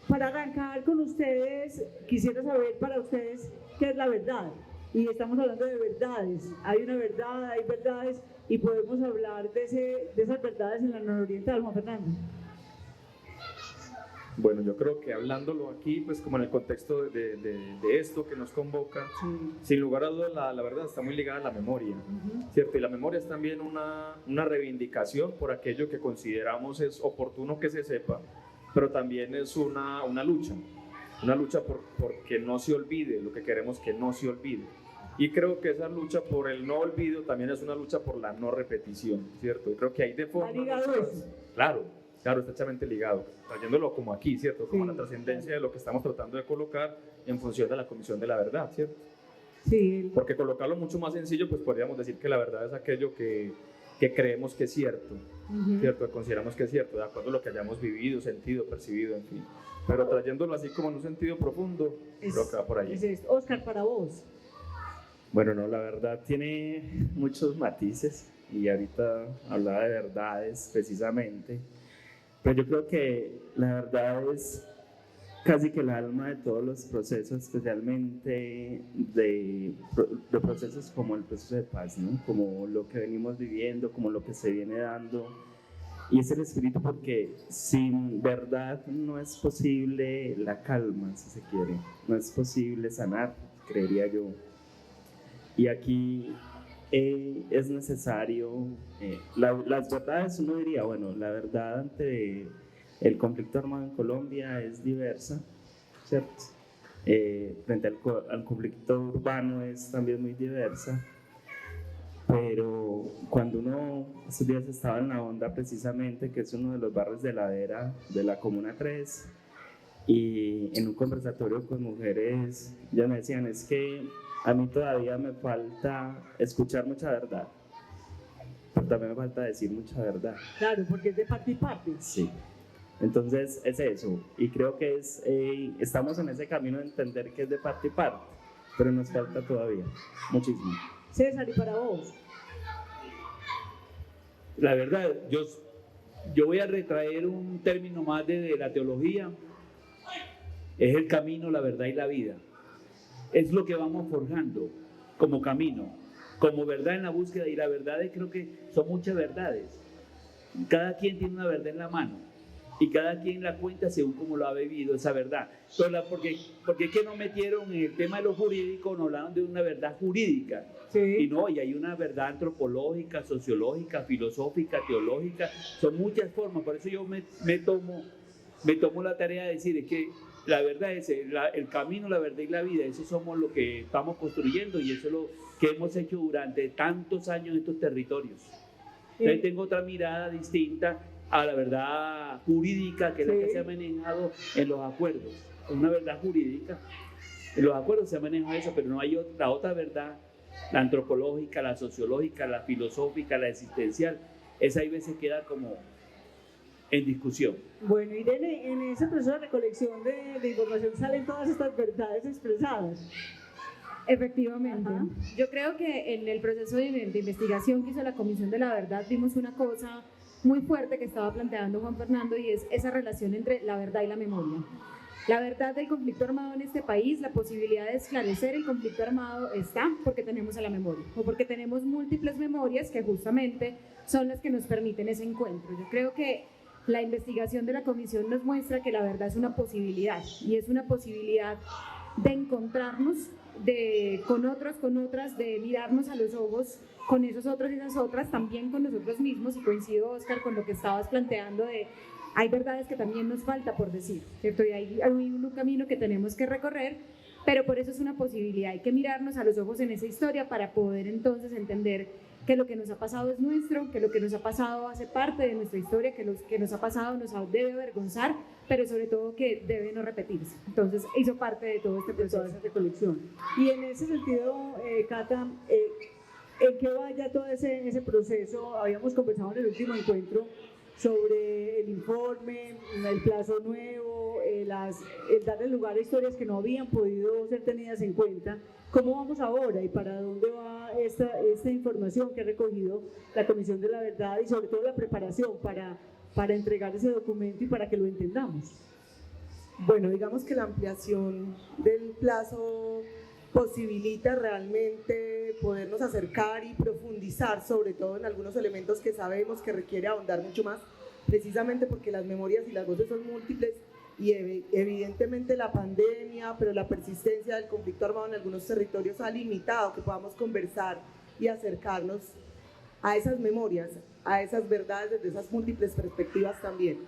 Para arrancar con ustedes, quisiera saber para ustedes qué es la verdad. Y estamos hablando de verdades. Hay una verdad, hay verdades, y podemos hablar de esas verdades en la nororiental, Juan Fernando. Bueno, yo creo que hablándolo aquí, pues como en el contexto de esto que nos convoca, Sí. sin lugar a dudas la verdad está muy ligada a la memoria, ¿cierto? Y la memoria es también una reivindicación por aquello que consideramos es oportuno que se sepa, pero también es una lucha por que no se olvide lo que queremos que no se olvide. Y creo que esa lucha por el no olvido también es una lucha por la no repetición, ¿cierto? Y creo que hay de forma... ¿Está ligado eso? Claro, estrechamente ligado, trayéndolo como aquí, ¿cierto? Como Sí. la trascendencia de lo que estamos tratando de colocar en función de la Comisión de la Verdad, ¿cierto? Sí. Porque colocarlo mucho más sencillo, pues podríamos decir que la verdad es aquello que creemos que es cierto, ¿cierto? Que consideramos que es cierto, de acuerdo a lo que hayamos vivido, sentido, percibido, en fin. Pero trayéndolo así como en un sentido profundo, creo que va por ahí. Es esto. Oscar, para vos. Bueno, no, la verdad tiene muchos matices y ahorita hablaba de verdades precisamente, pero yo creo que la verdad es casi que el alma de todos los procesos, especialmente de procesos como el proceso de paz, ¿no? Como lo que venimos viviendo, como lo que se viene dando. Y es el espíritu, porque sin verdad no es posible la calma, si se quiere, no es posible sanar, creería yo. Y aquí es necesario, las verdades, uno diría, bueno, la verdad ante el conflicto armado en Colombia es diversa, ¿cierto? Frente al conflicto urbano es también muy diversa, pero cuando uno, estos días estaba en La Honda precisamente, que es uno de los barrios de ladera de la Comuna 3, y en un conversatorio con mujeres, ya me decían, es que a mí todavía me falta escuchar mucha verdad, pero también me falta decir mucha verdad. Claro, porque es de parte y parte. Sí. Entonces es eso, y creo que estamos en ese camino de entender que es de parte y parte, pero nos falta todavía muchísimo. César, y para vos. La verdad, yo voy a retraer un término más de la teología, es el camino, la verdad y la vida. Es lo que vamos forjando como camino, como verdad en la búsqueda, y la verdad creo que son muchas verdades. Cada quien tiene una verdad en la mano y cada quien la cuenta según como lo ha vivido esa verdad. Porque es que nos metieron en el tema de lo jurídico, nos hablaron de una verdad jurídica. Sí. Y no, y hay una verdad antropológica, sociológica, filosófica, teológica, son muchas formas. Por eso yo me tomo la tarea de decir, es que la verdad es el camino, la verdad y la vida, eso somos lo que estamos construyendo, y eso es lo que hemos hecho durante tantos años en estos territorios. Entonces tengo otra mirada distinta a la verdad jurídica, que es la que se ha manejado en los acuerdos. Una verdad jurídica, en los acuerdos se ha manejado eso, pero no hay la otra verdad, la antropológica, la sociológica, la filosófica, la existencial. Esa ahí veces queda como en discusión. Bueno, Irene, en ese proceso de recolección de información salen todas estas verdades expresadas. Efectivamente. Ajá. Yo creo que en el proceso de investigación que hizo la Comisión de la Verdad vimos una cosa muy fuerte que estaba planteando Juan Fernando, y es esa relación entre la verdad y la memoria. La verdad del conflicto armado en este país, la posibilidad de esclarecer el conflicto armado está porque tenemos a la memoria, o porque tenemos múltiples memorias que justamente son las que nos permiten ese encuentro. Yo creo que la investigación de la Comisión nos muestra que la verdad es una posibilidad, y es una posibilidad de encontrarnos con otros, con otras, de mirarnos a los ojos con esos otros y esas otras, también con nosotros mismos, y coincido, Oscar, con lo que estabas planteando de hay verdades que también nos falta por decir, ¿cierto? Y hay un camino que tenemos que recorrer, pero por eso es una posibilidad, hay que mirarnos a los ojos en esa historia para poder entonces entender que lo que nos ha pasado es nuestro, que lo que nos ha pasado hace parte de nuestra historia, que lo que nos ha pasado nos debe avergonzar, pero sobre todo que debe no repetirse. Entonces hizo parte de todo este proceso. De toda esa recolección. Y en ese sentido, Cata, ¿en qué va ya todo ese proceso? Habíamos conversado en el último encuentro sobre el informe, el plazo nuevo, el darle lugar a historias que no habían podido ser tenidas en cuenta. ¿Cómo vamos ahora y para dónde va esta información que ha recogido la Comisión de la Verdad y sobre todo la preparación para entregar ese documento y para que lo entendamos? Bueno, digamos que la ampliación del plazo posibilita realmente podernos acercar y profundizar sobre todo en algunos elementos que sabemos que requiere ahondar mucho más, precisamente porque las memorias y las voces son múltiples y evidentemente la pandemia, pero la persistencia del conflicto armado en algunos territorios ha limitado que podamos conversar y acercarnos a esas memorias, a esas verdades desde esas múltiples perspectivas también.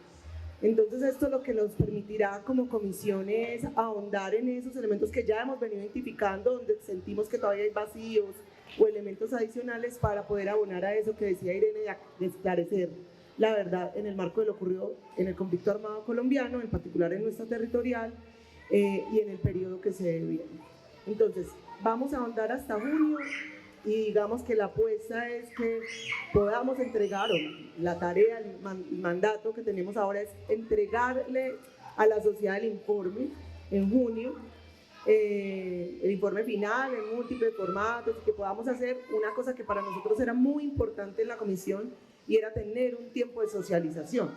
Entonces esto lo que nos permitirá como comisión es ahondar en esos elementos que ya hemos venido identificando, donde sentimos que todavía hay vacíos o elementos adicionales para poder abonar a eso que decía Irene, de esclarecer la verdad en el marco de lo ocurrido en el conflicto armado colombiano, en particular en nuestra territorial y en el periodo que se viene. Entonces vamos a ahondar hasta junio y digamos que la apuesta es que podamos entregar, o la tarea, el mandato que tenemos ahora es entregarle a la sociedad el informe en junio, el informe final en múltiples formatos, y que podamos hacer una cosa que para nosotros era muy importante en la comisión y era tener un tiempo de socialización,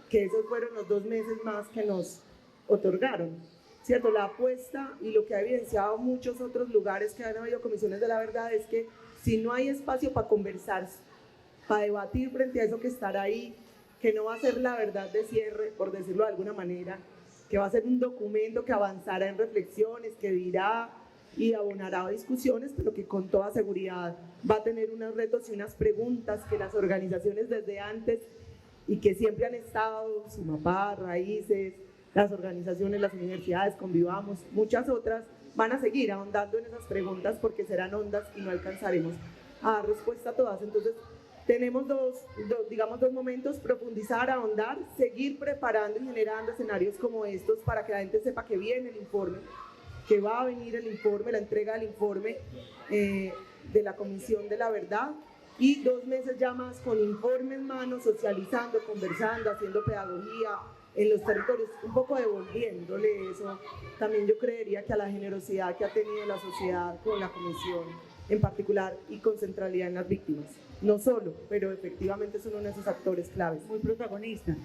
que esos fueron los 2 meses más que nos otorgaron. ¿Cierto? La apuesta y lo que ha evidenciado muchos otros lugares que han habido comisiones de la verdad es que si no hay espacio para conversar, para debatir frente a eso que estará ahí, que no va a ser la verdad de cierre, por decirlo de alguna manera, que va a ser un documento que avanzará en reflexiones, que dirá y abonará a discusiones, pero que con toda seguridad va a tener unos retos y unas preguntas que las organizaciones desde antes y que siempre han estado, Sumapar, Raíces, las organizaciones, las universidades, Convivamos, muchas otras, van a seguir ahondando en esas preguntas porque serán hondas y no alcanzaremos a dar respuesta a todas. Entonces, tenemos dos momentos: profundizar, ahondar, seguir preparando y generando escenarios como estos para que la gente sepa que viene el informe, que va a venir el informe, la entrega del informe de la Comisión de la Verdad, y 2 meses ya más con informe en mano, socializando, conversando, haciendo pedagogía en los territorios, un poco devolviéndole eso. También yo creería que a la generosidad que ha tenido la sociedad con la comisión en particular y con centralidad en las víctimas. No solo, pero efectivamente son uno de esos actores claves. Muy protagonista.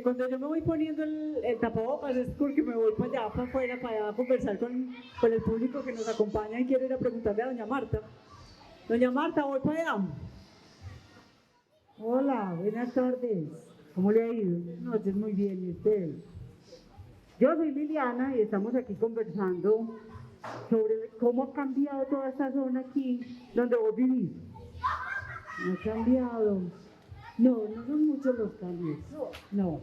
Cuando yo me voy poniendo el tapabocas es porque me voy para allá, para afuera, para conversar con el público que nos acompaña y quiero ir a preguntarle a doña Marta. Doña Marta, voy para allá. Hola, buenas tardes. ¿Cómo le ha ido? Noches, muy bien, ¿y usted? Yo soy Liliana y estamos aquí conversando sobre cómo ha cambiado toda esta zona aquí donde vos vivís. Ha cambiado. No son muchos los cambios. No.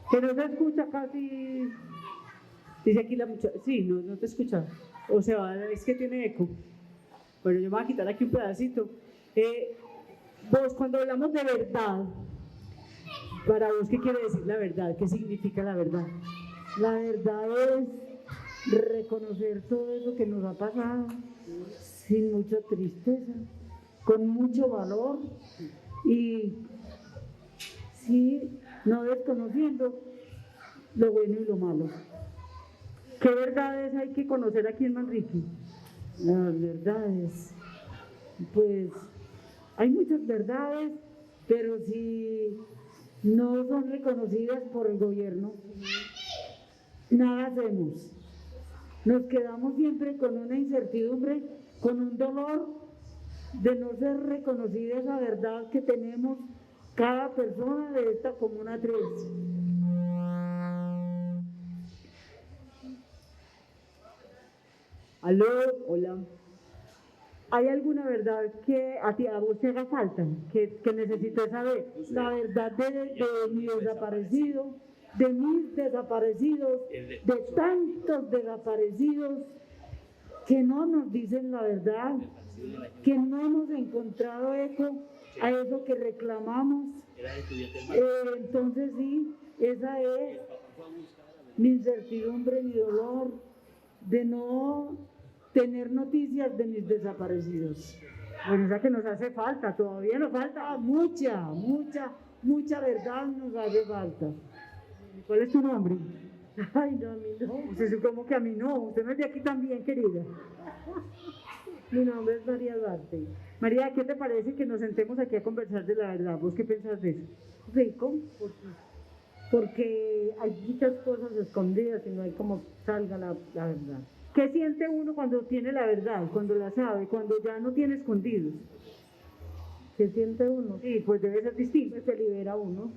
Que no se escucha casi. Dice aquí la muchacha. Sí, no te escucha. O sea, es que tiene eco. Bueno, yo me voy a quitar aquí un pedacito. Vos, cuando hablamos de verdad, para vos, ¿qué quiere decir la verdad? ¿Qué significa la verdad? La verdad es reconocer todo eso que nos ha pasado sin mucha tristeza, con mucho valor y sí, no desconociendo lo bueno y lo malo. ¿Qué verdades hay que conocer aquí en Manrique? Las verdades, pues hay muchas verdades, pero si no son reconocidas por el gobierno, nada hacemos. Nos quedamos siempre con una incertidumbre, con un dolor de no ser reconocida esa verdad que tenemos cada persona de esta Comuna 3. Aló, hola. ¿Hay alguna verdad que a vos te haga falta, que necesites saber? La verdad de mi desaparecido, de mis desaparecidos, de tantos desaparecidos que no nos dicen la verdad, que no hemos encontrado eco a eso que reclamamos. Entonces sí, esa es mi incertidumbre, mi dolor de no tener noticias de mis desaparecidos. Bueno, o sea que nos hace falta, todavía nos falta mucha verdad nos hace falta. ¿Cuál es tu nombre? Ay, no, a mí no. Usted como que a mí no, usted no es de aquí también, querida. Mi nombre es María Duarte. María, ¿qué te parece que nos sentemos aquí a conversar de la verdad? ¿Vos qué pensás de eso? Rico, porque hay muchas cosas escondidas y no hay como salga la verdad. ¿Qué siente uno cuando tiene la verdad, cuando la sabe, cuando ya no tiene escondidos? ¿Qué siente uno? Sí, pues debe ser distinto. Pues se libera uno.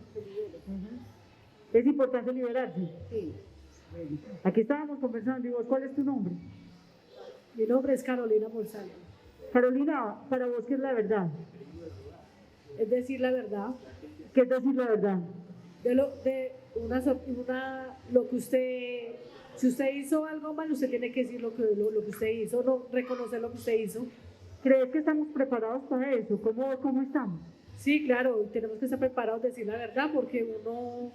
Es importante liberarse. Sí. Aquí estábamos conversando y vos, ¿cuál es tu nombre? Mi nombre es Carolina Monsalvo. Carolina, para vos, ¿qué es la verdad? Es decir, la verdad. ¿Qué es decir la verdad? Lo que usted, si usted hizo algo mal, usted tiene que decir lo que usted hizo, no reconocer lo que usted hizo. ¿Crees que estamos preparados para eso? ¿Cómo estamos? Sí, claro, tenemos que estar preparados a decir la verdad porque uno,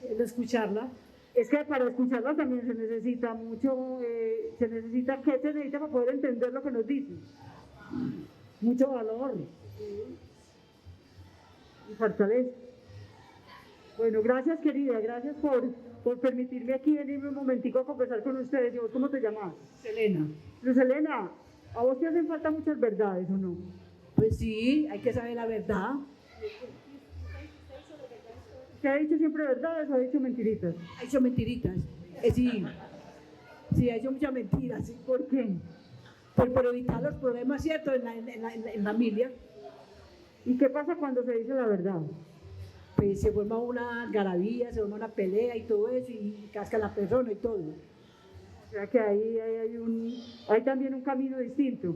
de escucharla. Es que para escucharla también se necesita mucho, ¿qué se necesita para poder entender lo que nos dicen? Mucho valor y fortaleza. Bueno, gracias querida, gracias por permitirme aquí venirme un momentico a conversar con ustedes. ¿Y vos cómo te llamas? Selena. Luz Helena, ¿a vos te hacen falta muchas verdades o no? Pues sí, hay que saber la verdad. ¿Se ha dicho siempre verdades o ha dicho mentiritas? Ha hecho mentiritas. Sí, ha hecho muchas mentiras. ¿Sí? ¿Por qué? Por evitar los problemas, ¿cierto? En la familia. ¿Y qué pasa cuando se dice la verdad? Pues se forma una algarabía, se forma una pelea y todo eso, y casca la persona y todo. O sea que ahí hay también un camino distinto.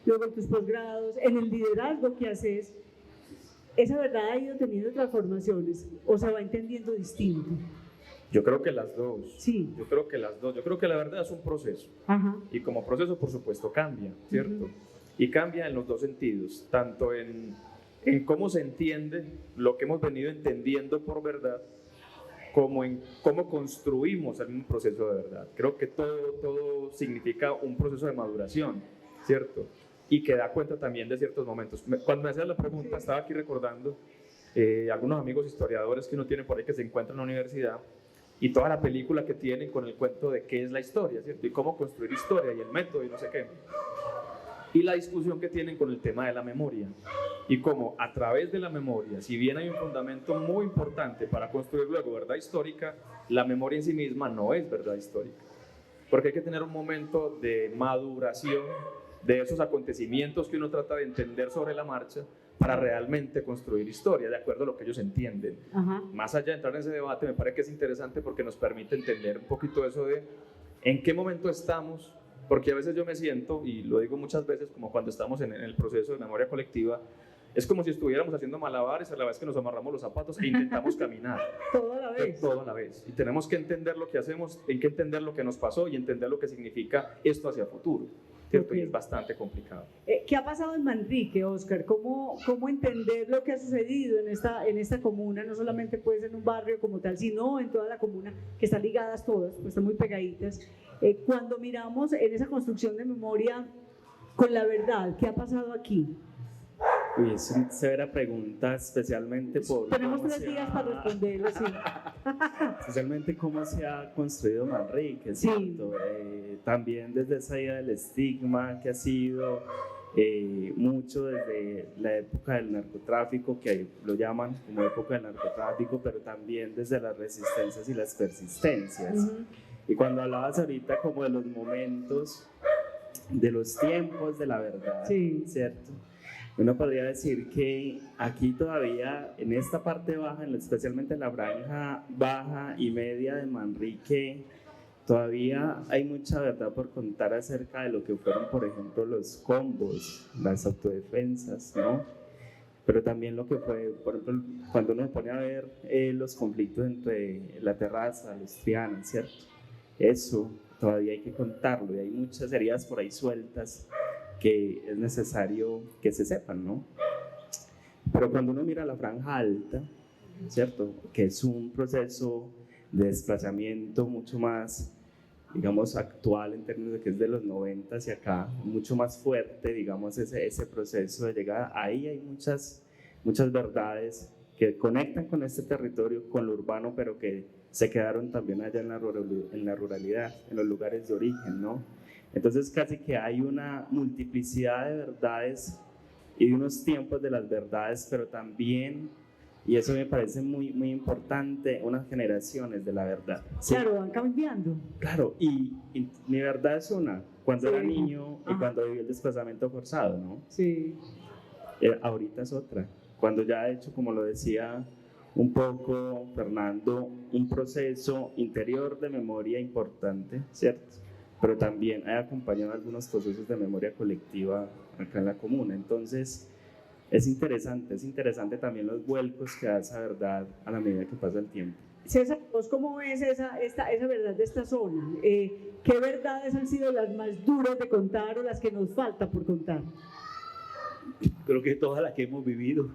Luego en tus posgrados, en el liderazgo que haces, esa verdad ha ido teniendo transformaciones o se va entendiendo distinto. Yo creo que las dos. Sí. Yo creo que las dos. Yo creo que la verdad es un proceso. Ajá. Y como proceso, por supuesto, cambia, ¿cierto? Y cambia en los dos sentidos, tanto en cómo se entiende lo que hemos venido entendiendo por verdad, como en cómo construimos el mismo proceso de verdad. Creo que todo significa un proceso de maduración, ¿cierto? Y que da cuenta también de ciertos momentos. Cuando me hacías la pregunta, estaba aquí recordando algunos amigos historiadores que uno tiene por ahí que se encuentran en la universidad y toda la película que tienen con el cuento de qué es la historia, ¿cierto? Y cómo construir historia y el método y no sé qué. Y la discusión que tienen con el tema de la memoria y cómo a través de la memoria, si bien hay un fundamento muy importante para construir luego verdad histórica, la memoria en sí misma no es verdad histórica, porque hay que tener un momento de maduración de esos acontecimientos que uno trata de entender sobre la marcha para realmente construir historia, de acuerdo a lo que ellos entienden. Ajá. Más allá de entrar en ese debate, me parece que es interesante porque nos permite entender un poquito eso de en qué momento estamos. Porque a veces yo me siento, y lo digo muchas veces, como cuando estamos en el proceso de memoria colectiva, es como si estuviéramos haciendo malabares a la vez que nos amarramos los zapatos e intentamos caminar. Todo a la vez. Todo a la vez. Y tenemos que entender lo que hacemos, hay que entender lo que nos pasó y entender lo que significa esto hacia el futuro, ¿cierto? Okay. Y es bastante complicado. ¿Qué ha pasado en Manrique, Oscar? ¿Cómo entender lo que ha sucedido en esta comuna? No solamente pues en un barrio como tal, sino en toda la comuna, que están ligadas todas, pues están muy pegaditas. Cuando miramos en esa construcción de memoria con la verdad, ¿qué ha pasado aquí? Uy, es una severa pregunta, especialmente por... Tenemos 3 días para responderlo, sí. Especialmente cómo se ha construido Manrique, Sí. ¿cierto? También desde esa idea del estigma que ha sido mucho desde la época del narcotráfico, que lo llaman como época del narcotráfico, pero también desde las resistencias y las persistencias. Y cuando hablabas ahorita como de los momentos, de los tiempos de la verdad, Sí. ¿cierto? Uno podría decir que aquí todavía, en esta parte baja, especialmente en la franja baja y media de Manrique, todavía hay mucha verdad por contar acerca de lo que fueron, por ejemplo, los combos, las autodefensas, ¿no? Pero también lo que fue, por ejemplo, cuando uno se pone a ver los conflictos entre la terraza, los trianos, ¿cierto? Eso todavía hay que contarlo y hay muchas heridas por ahí sueltas que es necesario que se sepan, ¿no? Pero cuando uno mira la franja alta, ¿cierto? Que es un proceso de desplazamiento mucho más, digamos, actual en términos de que es de los 90 hacia acá, mucho más fuerte, digamos, ese proceso de llegada. Ahí hay muchas verdades que conectan con este territorio, con lo urbano, pero que se quedaron también allá en la ruralidad, en los lugares de origen, ¿no? Entonces casi que hay una multiplicidad de verdades y de unos tiempos de las verdades, pero también, y eso me parece muy, muy importante, unas generaciones de la verdad. ¿Sí? Claro, van cambiando. Claro, y mi verdad es una, cuando Sí. era niño y Ajá. cuando viví el desplazamiento forzado, ¿no? Sí. Ahorita es otra, cuando ya he hecho, como lo decía un poco Fernando, un proceso interior de memoria importante, ¿cierto? Pero también he acompañado algunos procesos de memoria colectiva acá en la comuna. Entonces, es interesante también los vuelcos que da esa verdad a la medida que pasa el tiempo. César, ¿vos cómo ves esa verdad de esta zona? ¿Qué verdades han sido las más duras de contar o las que nos falta por contar? Creo que todas las que hemos vivido,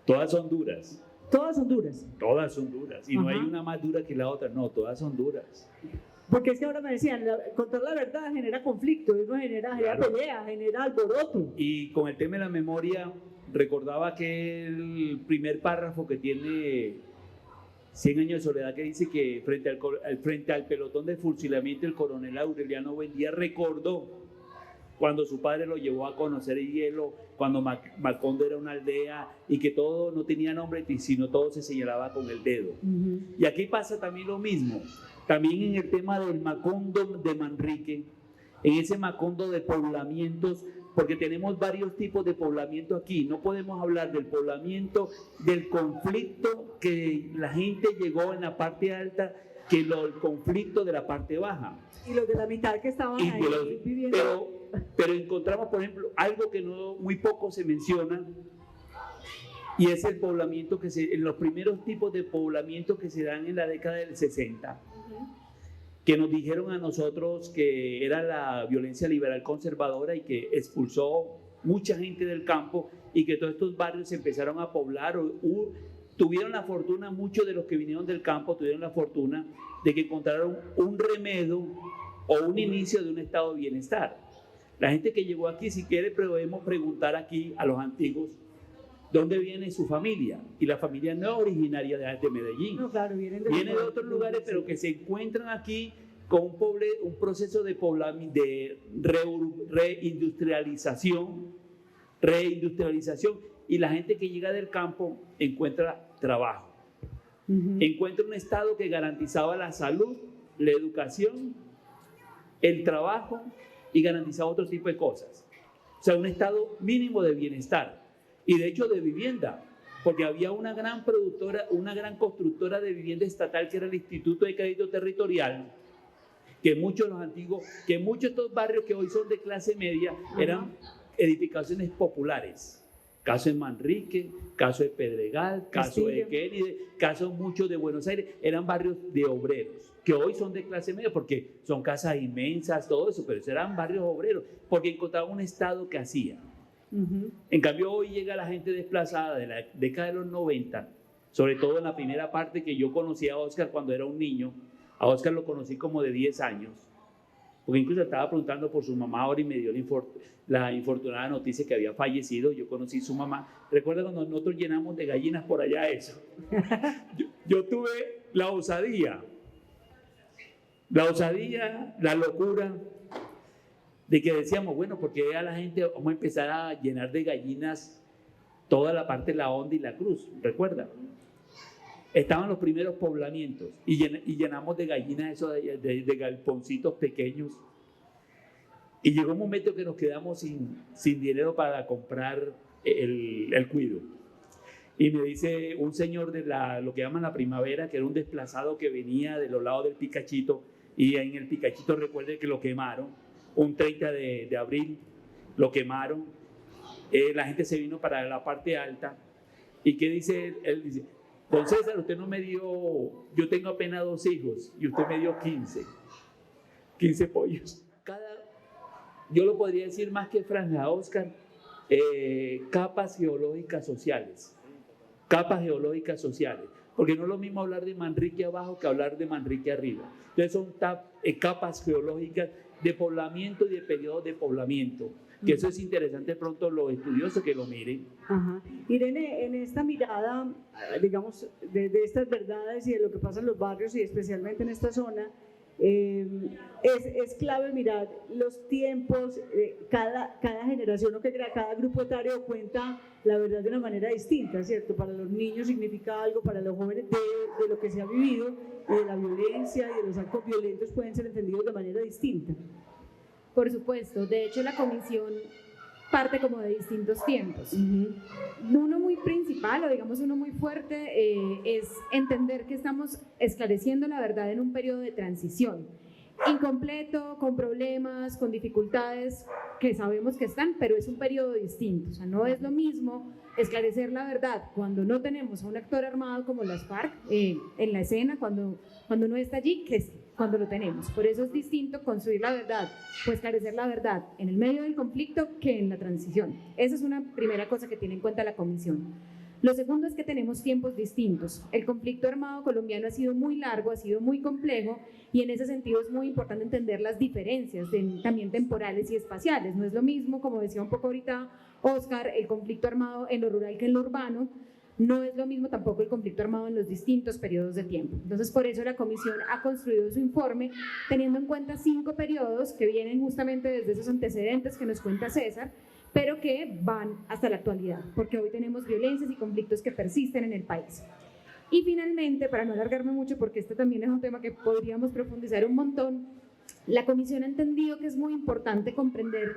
todas son duras. Todas son duras. Todas son duras. Y no Ajá. hay una más dura que la otra. No, todas son duras. Porque es que ahora me decían, contar la verdad genera conflicto, eso genera Claro. pelea, genera alboroto. Y con el tema de la memoria, recordaba que el primer párrafo que tiene 100 años de soledad, que dice que frente al pelotón de fusilamiento, el coronel Aureliano Buendía recordó cuando su padre lo llevó a conocer el hielo, cuando Macondo era una aldea y que todo no tenía nombre, sino todo se señalaba con el dedo. Uh-huh. Y aquí pasa también lo mismo. También en el tema del Macondo de Manrique, en ese Macondo de poblamientos, porque tenemos varios tipos de poblamiento aquí. No podemos hablar del poblamiento, del conflicto que la gente llegó en la parte alta, que el conflicto de la parte baja. Y los de la mitad que estaban Y ahí viviendo. pero encontramos, por ejemplo, algo que muy poco se menciona, y es el poblamiento en los primeros tipos de poblamiento que se dan en la década del 60, que nos dijeron a nosotros que era la violencia liberal conservadora y que expulsó mucha gente del campo y que todos estos barrios se empezaron a poblar. Tuvieron la fortuna, muchos de los que vinieron del campo tuvieron la fortuna de que encontraron un remedio o un inicio de un estado de bienestar. La gente que llegó aquí, si quiere, podemos preguntar aquí a los antiguos dónde viene su familia. Y la familia no es originaria de Medellín. No, claro, vienen Viene de otros lugares, pero que se encuentran aquí con un proceso de reindustrialización, y la gente que llega del campo encuentra trabajo. Uh-huh. Encuentra un estado que garantizaba la salud, la educación, el trabajo y garantizaba otro tipo de cosas. O sea, un estado mínimo de bienestar y de hecho de vivienda, porque había una gran constructora de vivienda estatal que era el Instituto de Crédito Territorial, que muchos de estos barrios que hoy son de clase media eran edificaciones populares. Caso de Manrique, caso de Pedregal, caso de Kennedy, caso muchos de Buenos Aires, eran barrios de obreros, que hoy son de clase media porque son casas inmensas, todo eso, pero eran barrios obreros, porque encontraban un estado que hacía. Uh-huh. En cambio, hoy llega la gente desplazada de la década de los 90, sobre todo en la primera parte que yo conocí a Oscar cuando era un niño. A Oscar lo conocí como de 10 años, porque incluso estaba preguntando por su mamá ahora y me dio la infortunada noticia que había fallecido. Yo conocí a su mamá. ¿Recuerda cuando nosotros llenamos de gallinas por allá eso? Yo tuve la osadía, la locura de que decíamos, bueno, porque a la gente vamos a empezar a llenar de gallinas toda la parte de la Honda y la Cruz, ¿recuerda? Estaban los primeros poblamientos y llenamos de gallinas eso de galponcitos pequeños, y llegó un momento que nos quedamos sin dinero para comprar el cuido, y me dice un señor de lo que llaman la Primavera, que era un desplazado que venía de los lados del Picachito, y en el Picachito recuerde que lo quemaron, un 30 de abril lo quemaron, la gente se vino para la parte alta, y ¿qué dice él? Él dice, don César, usted no me dio, yo tengo apenas 2 hijos, y usted me dio 15 pollos. Yo lo podría decir más que franja, Oscar, capas geológicas sociales, porque no es lo mismo hablar de Manrique abajo que hablar de Manrique arriba. Entonces son capas geológicas de poblamiento y de periodos de poblamiento, que eso es interesante pronto los estudiosos que lo miren. Ajá. Irene, en esta mirada, digamos, de estas verdades y de lo que pasa en los barrios y especialmente en esta zona, es clave mirar los tiempos, cada generación o cada grupo etario cuenta la verdad de una manera distinta, ¿cierto? Para los niños significa algo, para los jóvenes de lo que se ha vivido y de la violencia y de los actos violentos pueden ser entendidos de manera distinta. Por supuesto, de hecho la comisión parte como de distintos tiempos. Uno muy principal, o digamos uno muy fuerte, es entender que estamos esclareciendo la verdad en un periodo de transición, incompleto, con problemas, con dificultades que sabemos que están, pero es un periodo distinto. O sea, no es lo mismo esclarecer la verdad cuando no tenemos a un actor armado como las FARC en la escena, cuando no está allí, que cuando lo tenemos. Por eso es distinto construir la verdad o esclarecer la verdad en el medio del conflicto que en la transición. Esa es una primera cosa que tiene en cuenta la comisión. Lo segundo es que tenemos tiempos distintos. El conflicto armado colombiano ha sido muy largo, ha sido muy complejo, y en ese sentido es muy importante entender las diferencias también temporales y espaciales. No es lo mismo, como decía un poco ahorita Oscar, el conflicto armado en lo rural que en lo urbano. No es lo mismo tampoco el conflicto armado en los distintos periodos de tiempo. Entonces, por eso la comisión ha construido su informe teniendo en cuenta 5 periodos que vienen justamente desde esos antecedentes que nos cuenta César, pero que van hasta la actualidad, porque hoy tenemos violencias y conflictos que persisten en el país. Y finalmente, para no alargarme mucho, porque este también es un tema que podríamos profundizar un montón, la comisión ha entendido que es muy importante comprender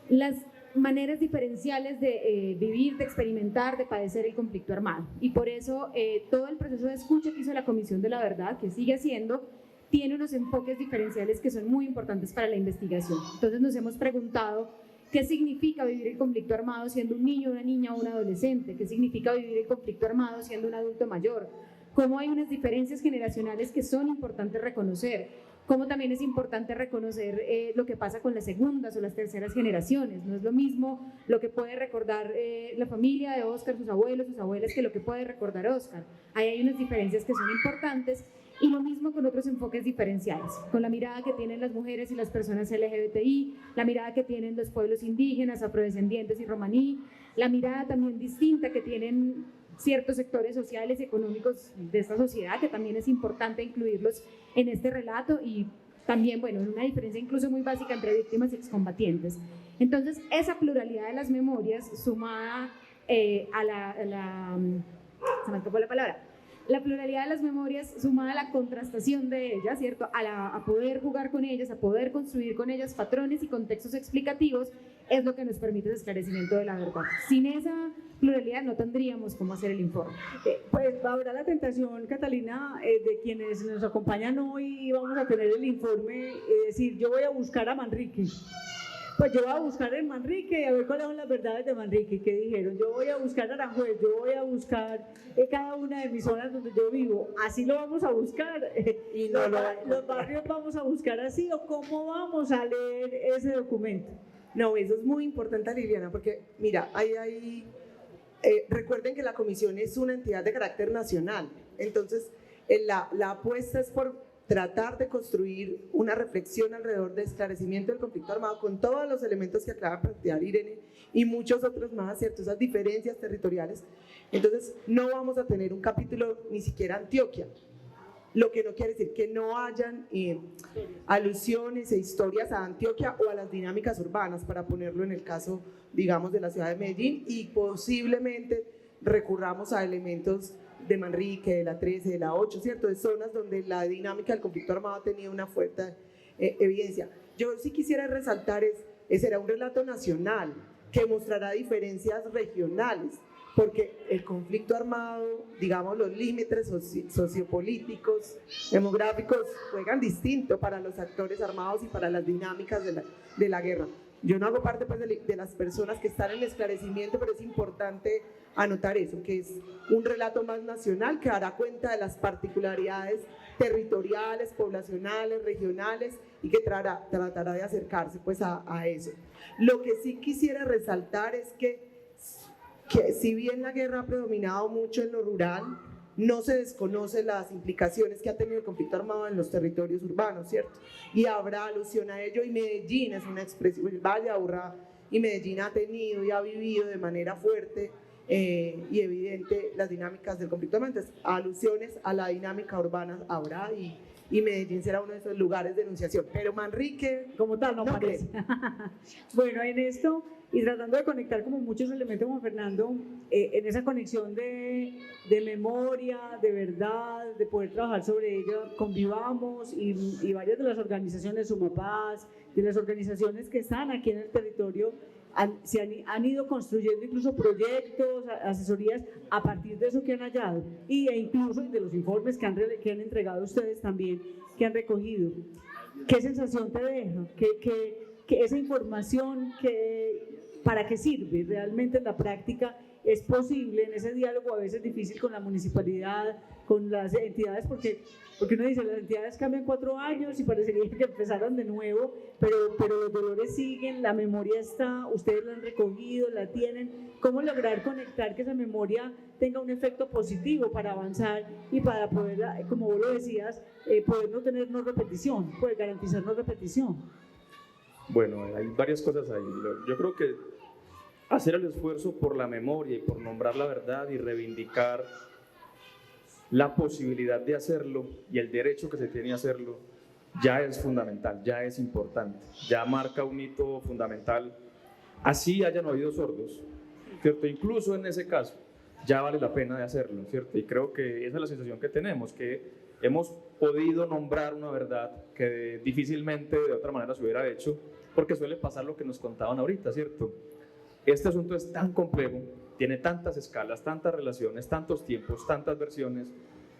las maneras diferenciales de vivir, de experimentar, de padecer el conflicto armado. Y por eso todo el proceso de escucha que hizo la Comisión de la Verdad, que sigue haciendo, tiene unos enfoques diferenciales que son muy importantes para la investigación. Entonces nos hemos preguntado qué significa vivir el conflicto armado siendo un niño, una niña o un adolescente, qué significa vivir el conflicto armado siendo un adulto mayor, cómo hay unas diferencias generacionales que son importantes reconocer, cómo también es importante reconocer lo que pasa con las segundas o las terceras generaciones. No es lo mismo lo que puede recordar la familia de Oscar, sus abuelos, sus abuelas, que lo que puede recordar Oscar. Ahí hay unas diferencias que son importantes, y lo mismo con otros enfoques diferenciales, con la mirada que tienen las mujeres y las personas LGBTI, la mirada que tienen los pueblos indígenas, afrodescendientes y romaní, la mirada también distinta que tienen ciertos sectores sociales y económicos de esta sociedad, que también es importante incluirlos en este relato, y también, bueno, una diferencia incluso muy básica entre víctimas y excombatientes. Entonces, esa pluralidad de las memorias, sumada se me escapó la palabra, la pluralidad de las memorias sumada a la contrastación de ellas, ¿cierto? A poder jugar con ellas, a poder construir con ellas patrones y contextos explicativos, es lo que nos permite el esclarecimiento de la verdad. Sin esa pluralidad no tendríamos cómo hacer el informe. Pues habrá la tentación, Catalina, de quienes nos acompañan hoy, vamos a tener el informe, decir, yo voy a buscar a Manrique. Pues yo voy a buscar en Manrique y a ver cuáles son las verdades de Manrique, que dijeron. Yo voy a buscar Aranjuez, yo voy a buscar cada una de mis zonas donde yo vivo. Así lo vamos a buscar. Y los barrios vamos a buscar así, o cómo vamos a leer ese documento. No, eso es muy importante, Liliana, porque mira, recuerden que la comisión es una entidad de carácter nacional. Entonces, la apuesta es por tratar de construir una reflexión alrededor del esclarecimiento del conflicto armado con todos los elementos que acaba de plantear Irene y muchos otros más, ¿cierto? Esas diferencias territoriales. Entonces, no vamos a tener un capítulo ni siquiera Antioquia, lo que no quiere decir que no hayan alusiones e historias a Antioquia o a las dinámicas urbanas, para ponerlo en el caso, digamos, de la ciudad de Medellín, y posiblemente recurramos a elementos de Manrique, de la 13, de la 8, ¿cierto? De zonas donde la dinámica del conflicto armado tenía una fuerte evidencia. Yo sí quisiera resaltar será un relato nacional que mostrará diferencias regionales, porque el conflicto armado, digamos, los límites sociopolíticos, demográficos, juegan distinto para los actores armados y para las dinámicas de la guerra. Yo no hago parte pues, de las personas que están en esclarecimiento, pero es importante anotar eso, que es un relato más nacional que dará cuenta de las particularidades territoriales, poblacionales, regionales, y que tratará de acercarse pues, a eso. Lo que sí quisiera resaltar es que si bien la guerra ha predominado mucho en lo rural, no se desconocen las implicaciones que ha tenido el conflicto armado en los territorios urbanos, ¿cierto? Y habrá alusión a ello, y Medellín es una expresión, Valle de Aburrá y Medellín ha tenido y ha vivido de manera fuerte y evidente las dinámicas del conflicto armado. Entonces, alusiones a la dinámica urbana habrá, y Medellín será uno de esos lugares de enunciación, pero Manrique como tal no parece. Bueno, en esto, y tratando de conectar como muchos elementos, Juan Fernando, en esa conexión de memoria, de verdad, de poder trabajar sobre ella, Convivamos y varias de las organizaciones, Sumapaz, de las organizaciones que están aquí en el territorio, han ido construyendo incluso proyectos, asesorías a partir de eso que han hallado, e incluso de los informes que han entregado ustedes también, que han recogido. ¿Qué sensación te deja? Que esa información, ¿para qué sirve realmente en la práctica? ¿Es posible en ese diálogo a veces difícil con la municipalidad, con las entidades? Porque uno dice, las entidades cambian 4 años y parecería que empezaron de nuevo, pero los dolores siguen, la memoria está, ustedes la han recogido, la tienen. ¿Cómo lograr conectar que esa memoria tenga un efecto positivo para avanzar y para poder, como vos lo decías, poder no tener no repetición, poder garantizar no repetición? Bueno, hay varias cosas ahí. Yo creo que hacer el esfuerzo por la memoria y por nombrar la verdad y reivindicar la posibilidad de hacerlo y el derecho que se tiene a hacerlo ya es fundamental, ya es importante, ya marca un hito fundamental. Así hayan oídos sordos, ¿cierto? Incluso en ese caso ya vale la pena de hacerlo, ¿cierto? Y creo que esa es la sensación que tenemos, que hemos podido nombrar una verdad que difícilmente de otra manera se hubiera hecho, porque suele pasar lo que nos contaban ahorita, ¿cierto? Este asunto es tan complejo, tiene tantas escalas, tantas relaciones, tantos tiempos, tantas versiones,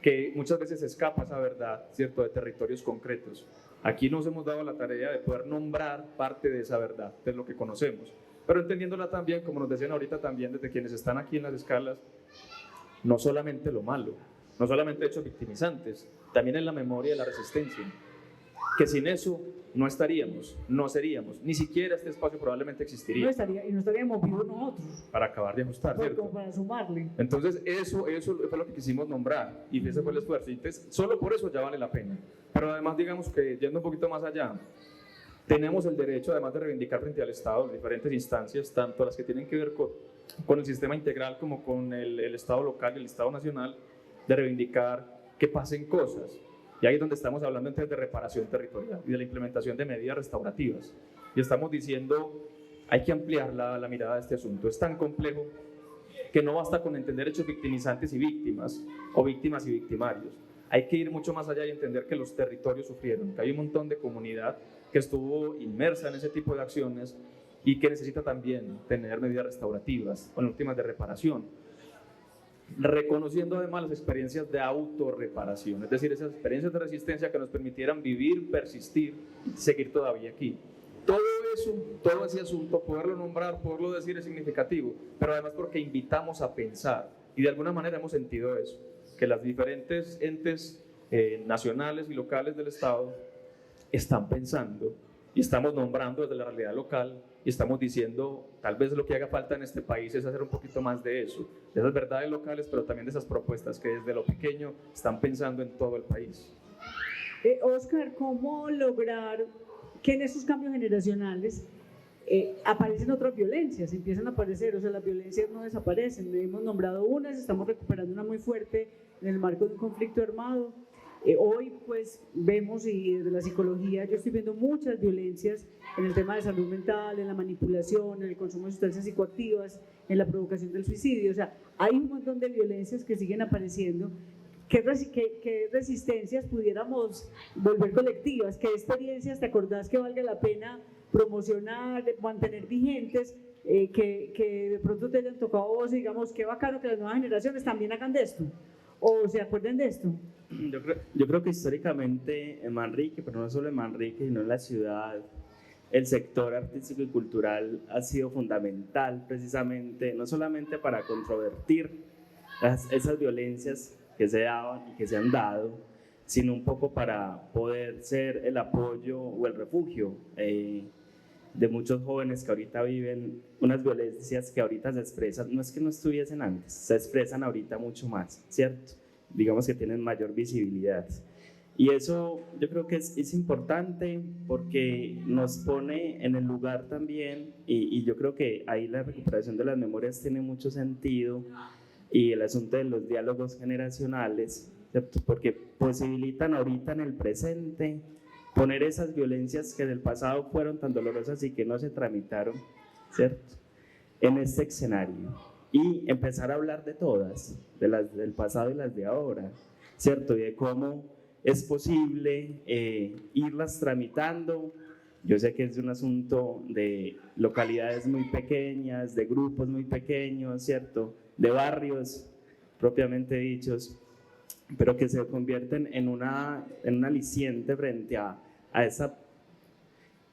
que muchas veces escapa esa verdad, ¿cierto?, de territorios concretos. Aquí nos hemos dado la tarea de poder nombrar parte de esa verdad, de lo que conocemos, pero entendiéndola también, como nos decían ahorita también desde quienes están aquí en las escalas, no solamente lo malo, no solamente hechos victimizantes, también en la memoria de la resistencia, que sin eso no estaríamos, no seríamos, ni siquiera este espacio probablemente existiría. No estaríamos vivos nosotros. Para acabar de ajustar, ¿cierto? Como para sumarle. Entonces eso fue lo que quisimos nombrar y ese fue el esfuerzo. Entonces, solo por eso ya vale la pena. Pero además, digamos que yendo un poquito más allá, tenemos el derecho, además de reivindicar frente al Estado, en diferentes instancias, tanto las que tienen que ver con el sistema integral como con el Estado local y el Estado nacional, de reivindicar que pasen cosas. Y ahí es donde estamos hablando entonces de reparación territorial y de la implementación de medidas restaurativas. Y estamos diciendo, hay que ampliar la mirada de este asunto. Es tan complejo que no basta con entender hechos victimizantes y víctimas, o víctimas y victimarios. Hay que ir mucho más allá y entender que los territorios sufrieron, que hay un montón de comunidad que estuvo inmersa en ese tipo de acciones y que necesita también tener medidas restaurativas o en últimas de reparación, reconociendo además las experiencias de autorreparación, es decir, esas experiencias de resistencia que nos permitieran vivir, persistir y seguir todavía aquí. Todo eso, todo ese asunto, poderlo nombrar, poderlo decir es significativo, pero además porque invitamos a pensar, y de alguna manera hemos sentido eso, que las diferentes entes nacionales y locales del Estado están pensando y estamos nombrando desde la realidad local y estamos diciendo, tal vez lo que haga falta en este país es hacer un poquito más de eso, de esas verdades locales, pero también de esas propuestas que desde lo pequeño están pensando en todo el país. Oscar, ¿cómo lograr que en esos cambios generacionales aparecen otras violencias, empiezan a aparecer, o sea, las violencias no desaparecen? Hemos nombrado unas, estamos recuperando una muy fuerte en el marco de un conflicto armado. Hoy pues vemos, y desde la psicología yo estoy viendo muchas violencias en el tema de salud mental, en la manipulación, en el consumo de sustancias psicoactivas, en la provocación del suicidio. O sea, hay un montón de violencias que siguen apareciendo. ¿Qué resistencias pudiéramos volver colectivas? ¿Qué experiencias te acordás que valga la pena promocionar, mantener vigentes que de pronto te hayan tocado a vos y digamos, qué bacano que las nuevas generaciones también hagan de esto, o se acuerden de esto? Yo creo que históricamente en Manrique, pero no solo en Manrique, sino en la ciudad, el sector artístico y cultural ha sido fundamental precisamente, no solamente para controvertir esas violencias que se daban y que se han dado, sino un poco para poder ser el apoyo o el refugio de muchos jóvenes que ahorita viven unas violencias que ahorita se expresan, no es que no estuviesen antes, se expresan ahorita mucho más, ¿cierto? Digamos que tienen mayor visibilidad. Y eso yo creo que es importante porque nos pone en el lugar también, y yo creo que ahí la recuperación de las memorias tiene mucho sentido, y el asunto de los diálogos generacionales, ¿cierto? Porque posibilitan ahorita en el presente poner esas violencias que del pasado fueron tan dolorosas y que no se tramitaron, ¿cierto? En este escenario. Y empezar a hablar de todas, de las del pasado y las de ahora, ¿cierto? Y de cómo es posible irlas tramitando. Yo sé que es un asunto de localidades muy pequeñas, de grupos muy pequeños, ¿cierto? De barrios propiamente dichos, pero que se convierten en un aliciente frente a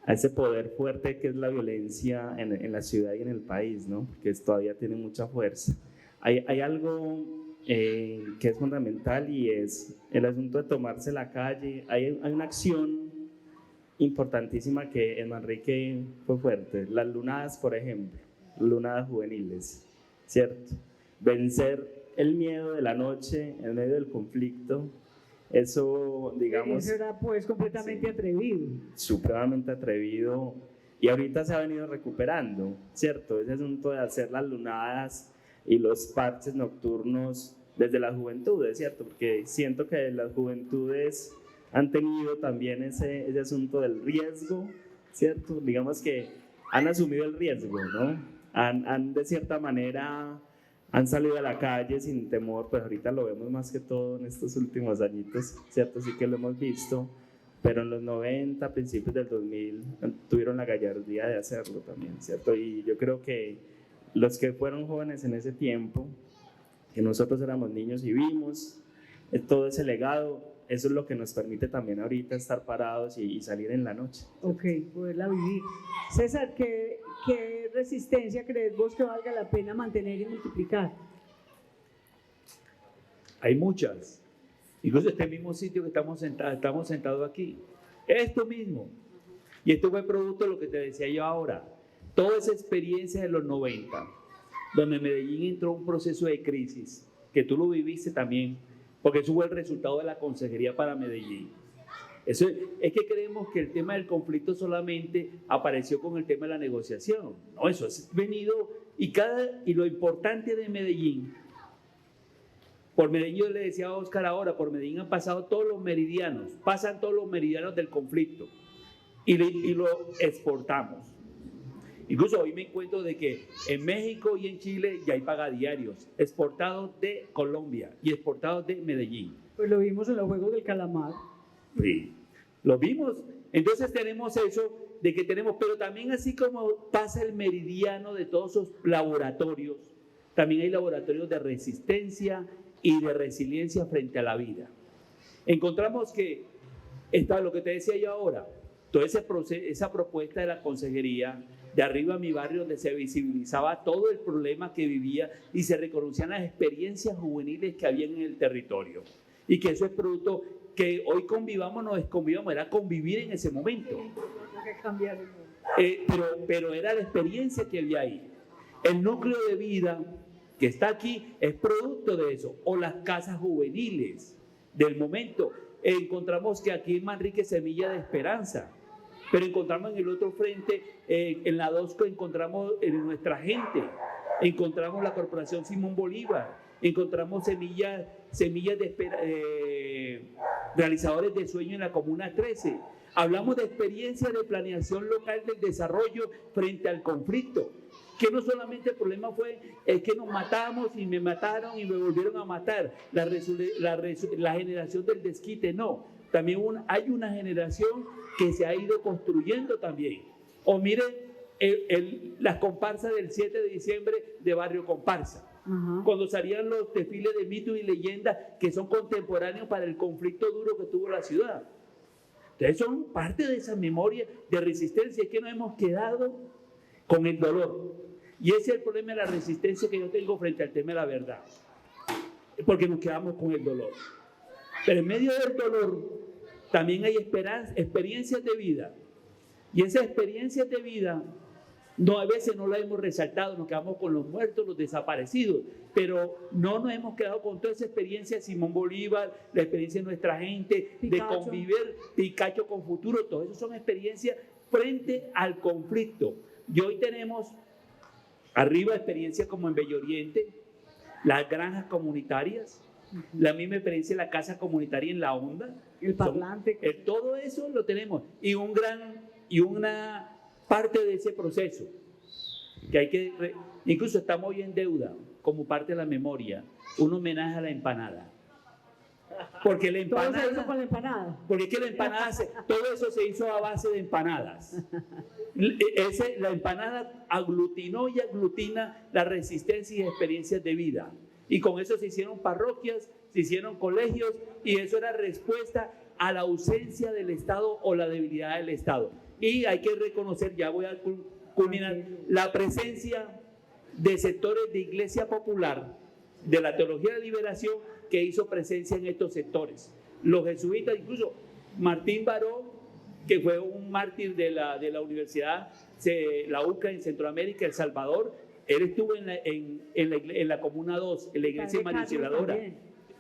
ese poder fuerte que es la violencia en la ciudad y en el país, ¿no? Porque todavía tiene mucha fuerza. Hay algo que es fundamental y es el asunto de tomarse la calle. Hay una acción importantísima que en Manrique fue fuerte, las lunadas, por ejemplo, lunadas juveniles, ¿cierto? Vencer el miedo de la noche en medio del conflicto, eso, digamos... Eso era pues completamente atrevido. Supremamente atrevido, y ahorita se ha venido recuperando, ¿cierto? Ese asunto de hacer las lunadas y los parches nocturnos desde las juventudes, ¿cierto? Porque siento que las juventudes han tenido también ese asunto del riesgo, ¿cierto? Digamos que han asumido el riesgo, ¿no? Han de cierta manera... han salido a la calle sin temor, pues ahorita lo vemos más que todo en estos últimos añitos, ¿cierto? Sí que lo hemos visto, pero en los 90, principios del 2000, tuvieron la gallardía de hacerlo también, ¿cierto? Y yo creo que los que fueron jóvenes en ese tiempo, que nosotros éramos niños y vimos todo ese legado, eso es lo que nos permite también ahorita estar parados y salir en la noche. Ok, poderla vivir. César, ¿qué resistencia crees vos que valga la pena mantener y multiplicar? Hay muchas. Incluso este mismo sitio que estamos sentados aquí. Esto mismo. Y esto fue producto de lo que te decía yo ahora. Toda esa experiencia de los 90, donde Medellín entró en un proceso de crisis, que tú lo viviste también, porque eso fue el resultado de la consejería para Medellín. Eso es que creemos que el tema del conflicto solamente apareció con el tema de la negociación. No, eso ha venido, y lo importante de Medellín, por Medellín, yo le decía a Oscar ahora, por Medellín han pasado todos los meridianos, pasan todos los meridianos del conflicto y lo exportamos. Incluso hoy me encuentro de que en México y en Chile ya hay pagadiarios exportados de Colombia y exportados de Medellín. Pues lo vimos en los Juegos del Calamar. Sí, lo vimos. Entonces tenemos eso de que tenemos, pero también así como pasa el meridiano de todos esos laboratorios, también hay laboratorios de resistencia y de resiliencia frente a la vida. Encontramos que está lo que te decía yo ahora, toda esa propuesta de la consejería de Arriba a mi barrio, donde se visibilizaba todo el problema que vivía y se reconocían las experiencias juveniles que había en el territorio. Y que eso es producto que hoy convivamos, no desconvivamos, era convivir en ese momento. Pero era la experiencia que había ahí. El núcleo de vida que está aquí es producto de eso. O las casas juveniles del momento. Encontramos que aquí en Manrique semilla de esperanza. Pero encontramos en el otro frente, en la DOSCO, encontramos en nuestra gente, encontramos la Corporación Simón Bolívar, encontramos semillas de realizadores de sueño en la Comuna 13. Hablamos de experiencias de planeación local del desarrollo frente al conflicto, que no solamente el problema fue que nos matamos y me mataron y me volvieron a matar, la generación del desquite, no. También hay una generación que se ha ido construyendo también. O miren las comparsas del 7 de diciembre de Barrio Comparsa. Ajá. Cuando salían los desfiles de mitos y leyendas que son contemporáneos para el conflicto duro que tuvo la ciudad. Entonces son parte de esa memoria de resistencia, que nos hemos quedado con el dolor. Y ese es el problema de la resistencia que yo tengo frente al tema de la verdad, porque nos quedamos con el dolor. Pero en medio del dolor también hay experiencias de vida, y esas experiencias de vida a veces no las hemos resaltado, nos quedamos con los muertos, los desaparecidos, pero no nos hemos quedado con toda esa experiencia de Simón Bolívar, la experiencia de nuestra gente, Picacho. de convivir, Picacho con futuro, todo eso son experiencias frente al conflicto. Y hoy tenemos arriba experiencias como en Bello Oriente, las granjas comunitarias, la misma experiencia en la casa comunitaria en La Honda. El parlante. Todo eso lo tenemos. Y una parte de ese proceso, que hay que, incluso estamos hoy en deuda, como parte de la memoria, un homenaje a la empanada. Porque la Todo empanada, se hizo con la empanada. porque es que la empanada, todo eso se hizo a base de empanadas. La empanada aglutinó y aglutina la resistencia y experiencias de vida. Y con eso se hicieron parroquias, se hicieron colegios, y eso era respuesta a la ausencia del Estado o la debilidad del Estado. Y hay que reconocer, ya voy a culminar, la presencia de sectores de Iglesia Popular, de la Teología de la Liberación, que hizo presencia en estos sectores. Los jesuitas, incluso Martín Baró, que fue un mártir de la Universidad, la UCA en Centroamérica, El Salvador, él estuvo en la Comuna 2, en la iglesia marisieladora.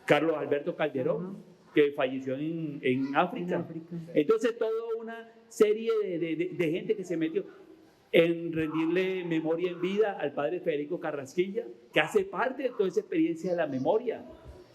Carlos Alberto Calderón, que falleció en África. Entonces, toda una serie de gente que se metió en rendirle memoria en vida al padre Federico Carrasquilla, que hace parte de toda esa experiencia de la memoria.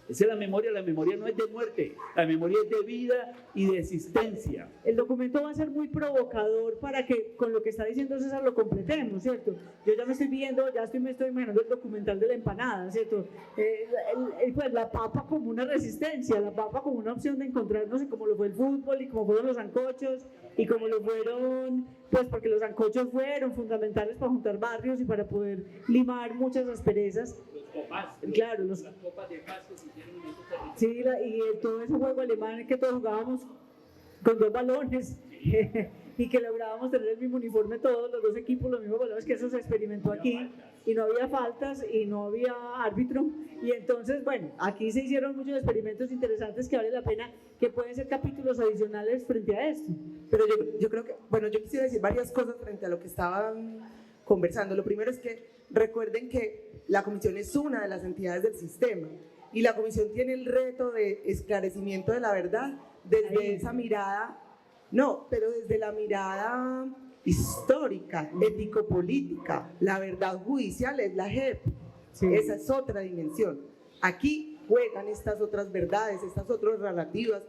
Esa es la memoria no es de muerte, la memoria es de vida y de existencia. El documento va a ser muy provocador para que con lo que está diciendo César lo completemos, ¿cierto? Yo ya me estoy viendo, me estoy imaginando el documental de la empanada, ¿cierto? Pues la papa como una resistencia, la papa como una opción de encontrarnos, como lo fue el fútbol y como fueron los sancochos y como lo fueron, pues porque los sancochos fueron fundamentales para juntar barrios y para poder limar muchas asperezas. Los copas, claro, las copas de paz que se hicieron en estos territorios. Sí, y todo ese juego alemán que todos jugábamos con 2 balones y que lográbamos tener el mismo uniforme todos, los 2 equipos, los mismos balones, que eso se experimentó aquí y no había faltas y no había árbitro. Y entonces, bueno, aquí se hicieron muchos experimentos interesantes que vale la pena, que pueden ser capítulos adicionales frente a esto. Pero yo creo que, bueno, yo quisiera decir varias cosas frente a lo que estaban conversando. Lo primero es que recuerden que la comisión es una de las entidades del sistema y la comisión tiene el reto de esclarecimiento de la verdad desde esa mirada, pero desde la mirada histórica, ético-política. La verdad judicial es la JEP, esa es otra dimensión. Aquí juegan estas otras verdades, estas otras narrativas,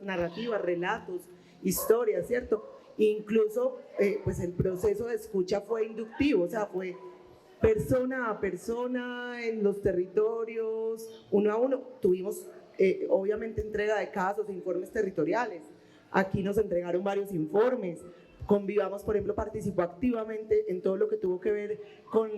relatos, historias, ¿cierto? Incluso pues el proceso de escucha fue inductivo, o sea, fue persona a persona en los territorios, uno a uno. Tuvimos obviamente entrega de casos e informes territoriales. Aquí nos entregaron varios informes. Convivamos, por ejemplo, participó activamente en todo lo que tuvo que ver con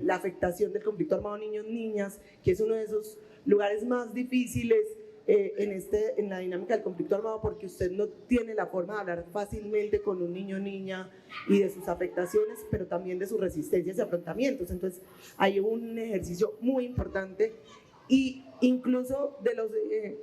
la afectación del conflicto armado niños-niñas, que es uno de esos lugares más difíciles en la dinámica del conflicto armado, porque usted no tiene la forma de hablar fácilmente con un niño o niña y de sus afectaciones, pero también de sus resistencias y afrontamientos. Entonces hay un ejercicio muy importante, y incluso de los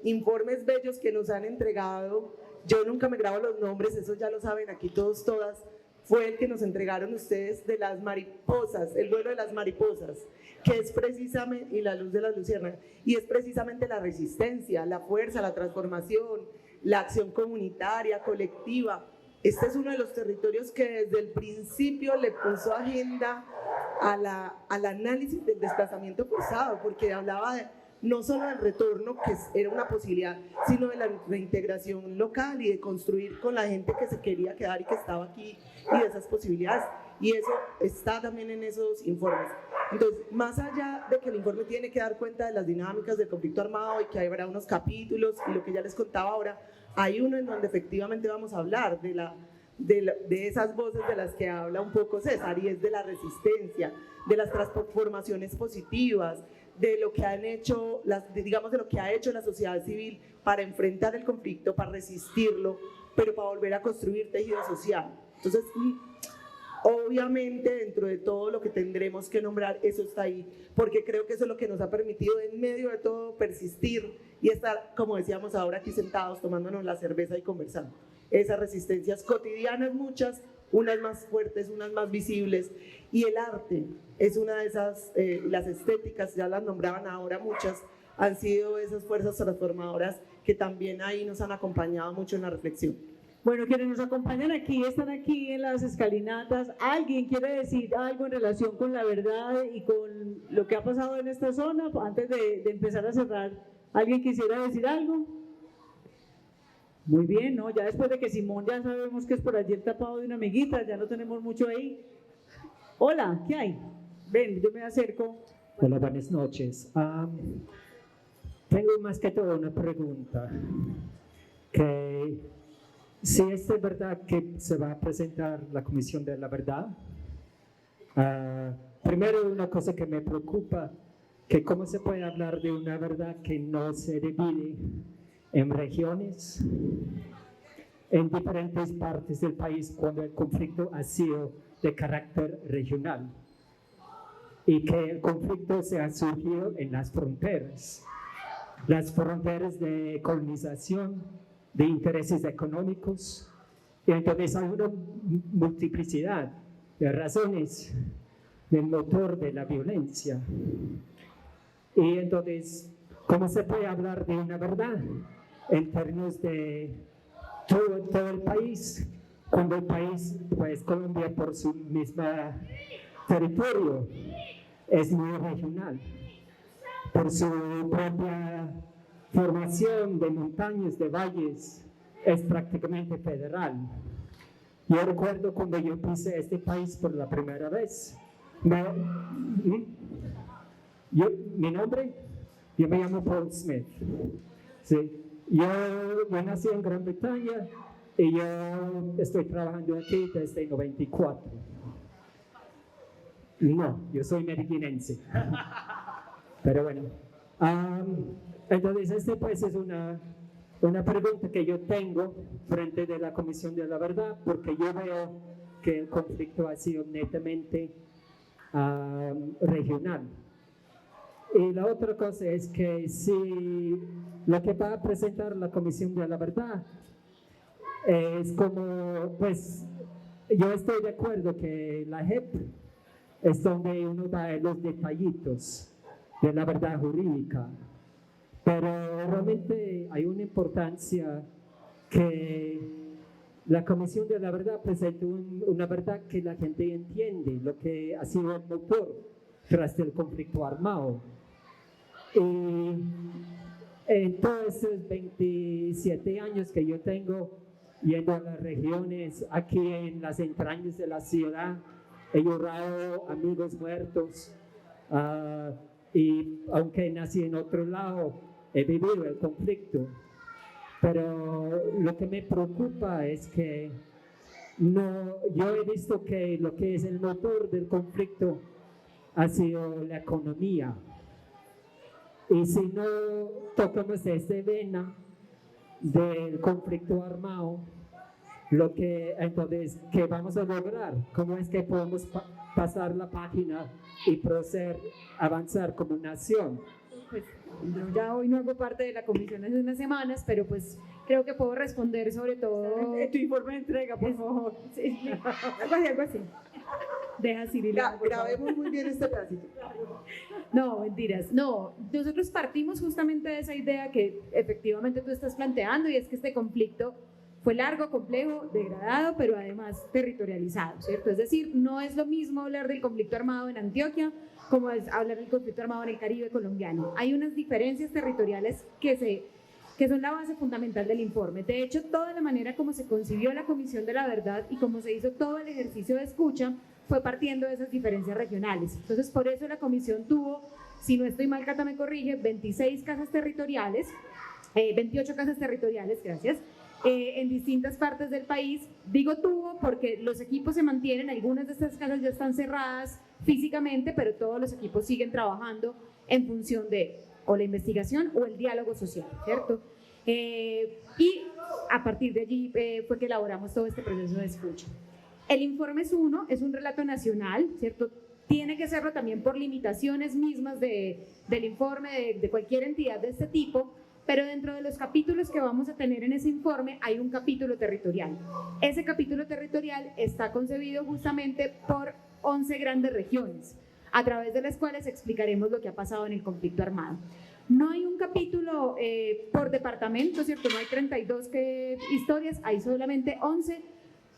informes bellos que nos han entregado, yo nunca me grabo los nombres, eso ya lo saben aquí todos, todas, fue el que nos entregaron ustedes de las mariposas, el vuelo de las mariposas, que es precisamente, y la luz de las luciérnagas, y es precisamente la resistencia, la fuerza, la transformación, la acción comunitaria, colectiva. Este es uno de los territorios que desde el principio le puso agenda al análisis del desplazamiento forzado, porque hablaba no solo del retorno, que era una posibilidad, sino de la reintegración local y de construir con la gente que se quería quedar y que estaba aquí, y de esas posibilidades. Y eso está también en esos informes. Entonces, más allá de que el informe tiene que dar cuenta de las dinámicas del conflicto armado y que habrá unos capítulos y lo que ya les contaba ahora, hay uno en donde efectivamente vamos a hablar de de esas voces de las que habla un poco César, y es de la resistencia, de las transformaciones positivas, de lo que han hecho, digamos, de lo que ha hecho la sociedad civil para enfrentar el conflicto, para resistirlo, pero para volver a construir tejido social. Entonces, obviamente, dentro de todo lo que tendremos que nombrar, eso está ahí, porque creo que eso es lo que nos ha permitido, en medio de todo, persistir y estar, como decíamos ahora, aquí sentados, tomándonos la cerveza y conversando. Esas resistencias cotidianas, muchas, unas más fuertes, unas más visibles, y el arte es una de esas, las estéticas, ya las nombraban ahora muchas, han sido esas fuerzas transformadoras que también ahí nos han acompañado mucho en la reflexión. Bueno, quienes nos acompañan aquí, están aquí en las escalinatas. ¿Alguien quiere decir algo en relación con la verdad y con lo que ha pasado en esta zona? Antes de empezar a cerrar, ¿alguien quisiera decir algo? Muy bien, ¿no? Ya después de que Simón ya sabemos que es por allí el tapado de una amiguita, ya no tenemos mucho ahí. Hola, ¿qué hay? Ven, yo me acerco. Hola, buenas noches. Tengo más que todo una pregunta. Que si es de verdad que se va a presentar la Comisión de la Verdad, primero una cosa que me preocupa, que cómo se puede hablar de una verdad que no se divide en regiones, en diferentes partes del país cuando el conflicto ha sido de carácter regional y que el conflicto se ha surgido en las fronteras de colonización, de intereses económicos, y entonces hay una multiplicidad de razones del motor de la violencia. Y entonces, ¿cómo se puede hablar de una verdad en términos de todo el país, cuando el país, pues Colombia por su mismo territorio es muy regional, por su propia formación de montañas, de valles, es prácticamente federal? Yo recuerdo cuando yo pisé este país por la primera vez. Mi nombre, yo me llamo Paul Smith. Sí. Yo nací en Gran Bretaña y yo estoy trabajando aquí desde 94. No, yo soy medellinense. Pero bueno. Entonces, pues es una pregunta que yo tengo frente de la Comisión de la Verdad, porque yo veo que el conflicto ha sido netamente regional. Y la otra cosa es que si lo que va a presentar la Comisión de la Verdad es como, pues, yo estoy de acuerdo que la JEP es donde uno da los detallitos de la verdad jurídica, pero realmente hay una importancia que la Comisión de la Verdad presente una verdad que la gente entiende, lo que ha sido el motor tras el conflicto armado. Y en todos esos 27 años que yo tengo yendo a las regiones, aquí en las entrañas de la ciudad, he llorado amigos muertos, y aunque nací en otro lado, he vivido el conflicto. Pero lo que me preocupa es que yo he visto que lo que es el motor del conflicto ha sido la economía. Y si no tocamos esta vena del conflicto armado, entonces, ¿qué vamos a lograr? ¿Cómo es que podemos pasar la página y proceder, avanzar como nación? Pues yo ya hoy no hago parte de la comisión hace unas semanas, pero pues creo que puedo responder sobre todo. Tu informe de entrega, por favor. Sí, algo así. Deja Cirila. Grabemos muy bien este pedacito. No, mentiras. No, nosotros partimos justamente de esa idea que efectivamente tú estás planteando, y es que este conflicto fue largo, complejo, degradado, pero además territorializado, ¿cierto? Es decir, no es lo mismo hablar del conflicto armado en Antioquia como es hablar del conflicto armado en el Caribe colombiano. Hay unas diferencias territoriales que son la base fundamental del informe. De hecho, toda la manera como se concibió la Comisión de la Verdad y como se hizo todo el ejercicio de escucha fue partiendo de esas diferencias regionales. Entonces, por eso la Comisión tuvo, si no estoy mal, Cata me corrige, 26 casas territoriales, 28 casas territoriales, gracias, en distintas partes del país. Digo tuvo porque los equipos se mantienen, algunas de estas casas ya están cerradas físicamente, pero todos los equipos siguen trabajando en función de o la investigación o el diálogo social, ¿cierto? Y a partir de allí fue que elaboramos todo este proceso de escucha. El informe es un relato nacional, ¿cierto? Tiene que serlo también por limitaciones mismas del informe de cualquier entidad de este tipo, pero dentro de los capítulos que vamos a tener en ese informe hay un capítulo territorial. Ese capítulo territorial está concebido justamente por 11 grandes regiones, a través de las cuales explicaremos lo que ha pasado en el conflicto armado. No hay un capítulo por departamento, ¿cierto? No hay 32 historias, hay solamente 11,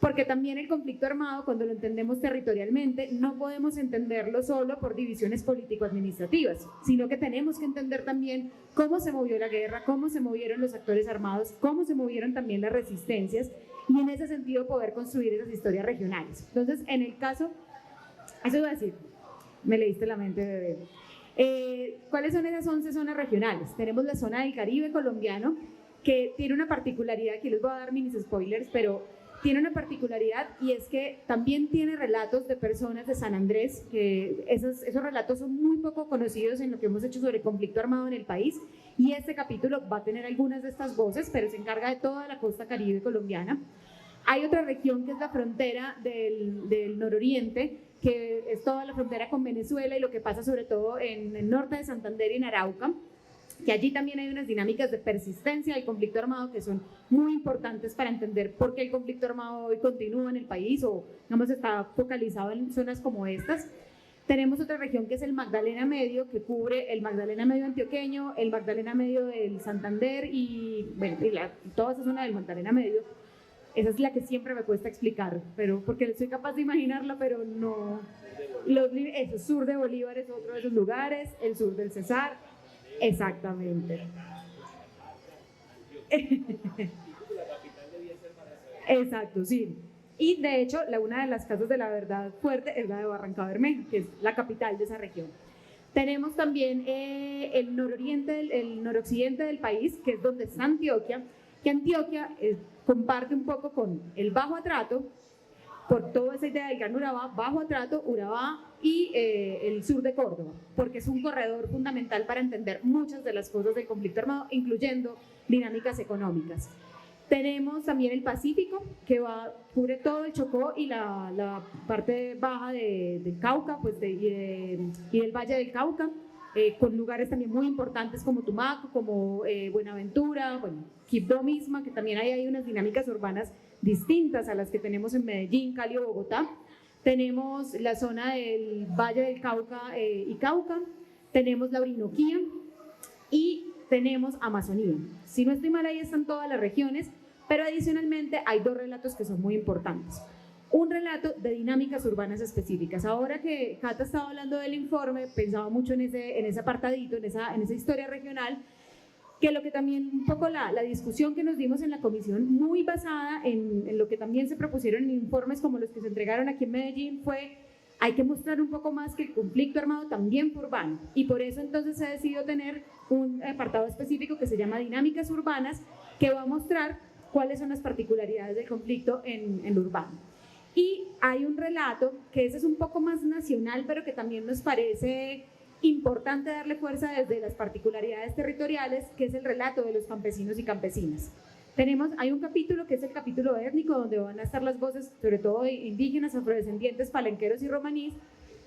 porque también el conflicto armado, cuando lo entendemos territorialmente, no podemos entenderlo solo por divisiones político-administrativas, sino que tenemos que entender también cómo se movió la guerra, cómo se movieron los actores armados, cómo se movieron también las resistencias, y en ese sentido poder construir esas historias regionales. Entonces, en el caso, eso iba a decir, me leíste la mente, bebé. ¿Cuáles son esas 11 zonas regionales? Tenemos la zona del Caribe colombiano, que tiene una particularidad, aquí les voy a dar mini spoilers, pero tiene una particularidad, y es que también tiene relatos de personas de San Andrés, que esos relatos son muy poco conocidos en lo que hemos hecho sobre el conflicto armado en el país, y este capítulo va a tener algunas de estas voces, pero se encarga de toda la costa Caribe colombiana. Hay otra región que es la frontera del nororiente, que es toda la frontera con Venezuela y lo que pasa sobre todo en el norte de Santander y en Arauca, que allí también hay unas dinámicas de persistencia del conflicto armado que son muy importantes para entender por qué el conflicto armado hoy continúa en el país o, digamos, está focalizado en zonas como estas. Tenemos otra región que es el Magdalena Medio, que cubre el Magdalena Medio antioqueño, el Magdalena Medio del Santander y, bueno, toda esa zona del Magdalena Medio. Esa es la que siempre me cuesta explicar, pero porque soy capaz de imaginarla, pero no. El sur de Bolívar es otro de esos lugares, el sur del Cesar, exactamente. Exacto, sí. Y de hecho, una de las casas de la verdad fuerte es la de Barranca Bermeja, que es la capital de esa región. Tenemos también el nororiente, el noroccidente del país, que es donde está Antioquia, que Antioquia comparte un poco con el Bajo Atrato, por toda esa idea del Gran Urabá, Bajo Atrato, Urabá y el sur de Córdoba, porque es un corredor fundamental para entender muchas de las cosas del conflicto armado, incluyendo dinámicas económicas. Tenemos también el Pacífico, que cubre todo el Chocó y la parte baja del Cauca, pues y del Valle del Cauca, con lugares también muy importantes como Tumaco, como Buenaventura, bueno, Quibdó misma, que también hay unas dinámicas urbanas distintas a las que tenemos en Medellín, Cali o Bogotá. Tenemos la zona del Valle del Cauca y Cauca, tenemos la Orinoquía y tenemos Amazonía. Si no estoy mal, ahí están todas las regiones, pero adicionalmente hay dos relatos que son muy importantes. Un relato de dinámicas urbanas específicas. Ahora que Cata estaba hablando del informe, pensaba mucho en ese apartadito, en esa historia regional, que lo que también un poco la discusión que nos dimos en la comisión, muy basada en lo que también se propusieron en informes como los que se entregaron aquí en Medellín, fue hay que mostrar un poco más que el conflicto armado también fue urbano, y por eso entonces se decidió tener un apartado específico que se llama Dinámicas Urbanas, que va a mostrar cuáles son las particularidades del conflicto en lo urbano. Y hay un relato que ese es un poco más nacional, pero que también nos parece importante darle fuerza desde las particularidades territoriales, que es el relato de los campesinos y campesinas. Hay un capítulo que es el capítulo étnico, donde van a estar las voces, sobre todo de indígenas, afrodescendientes, palenqueros y romanís,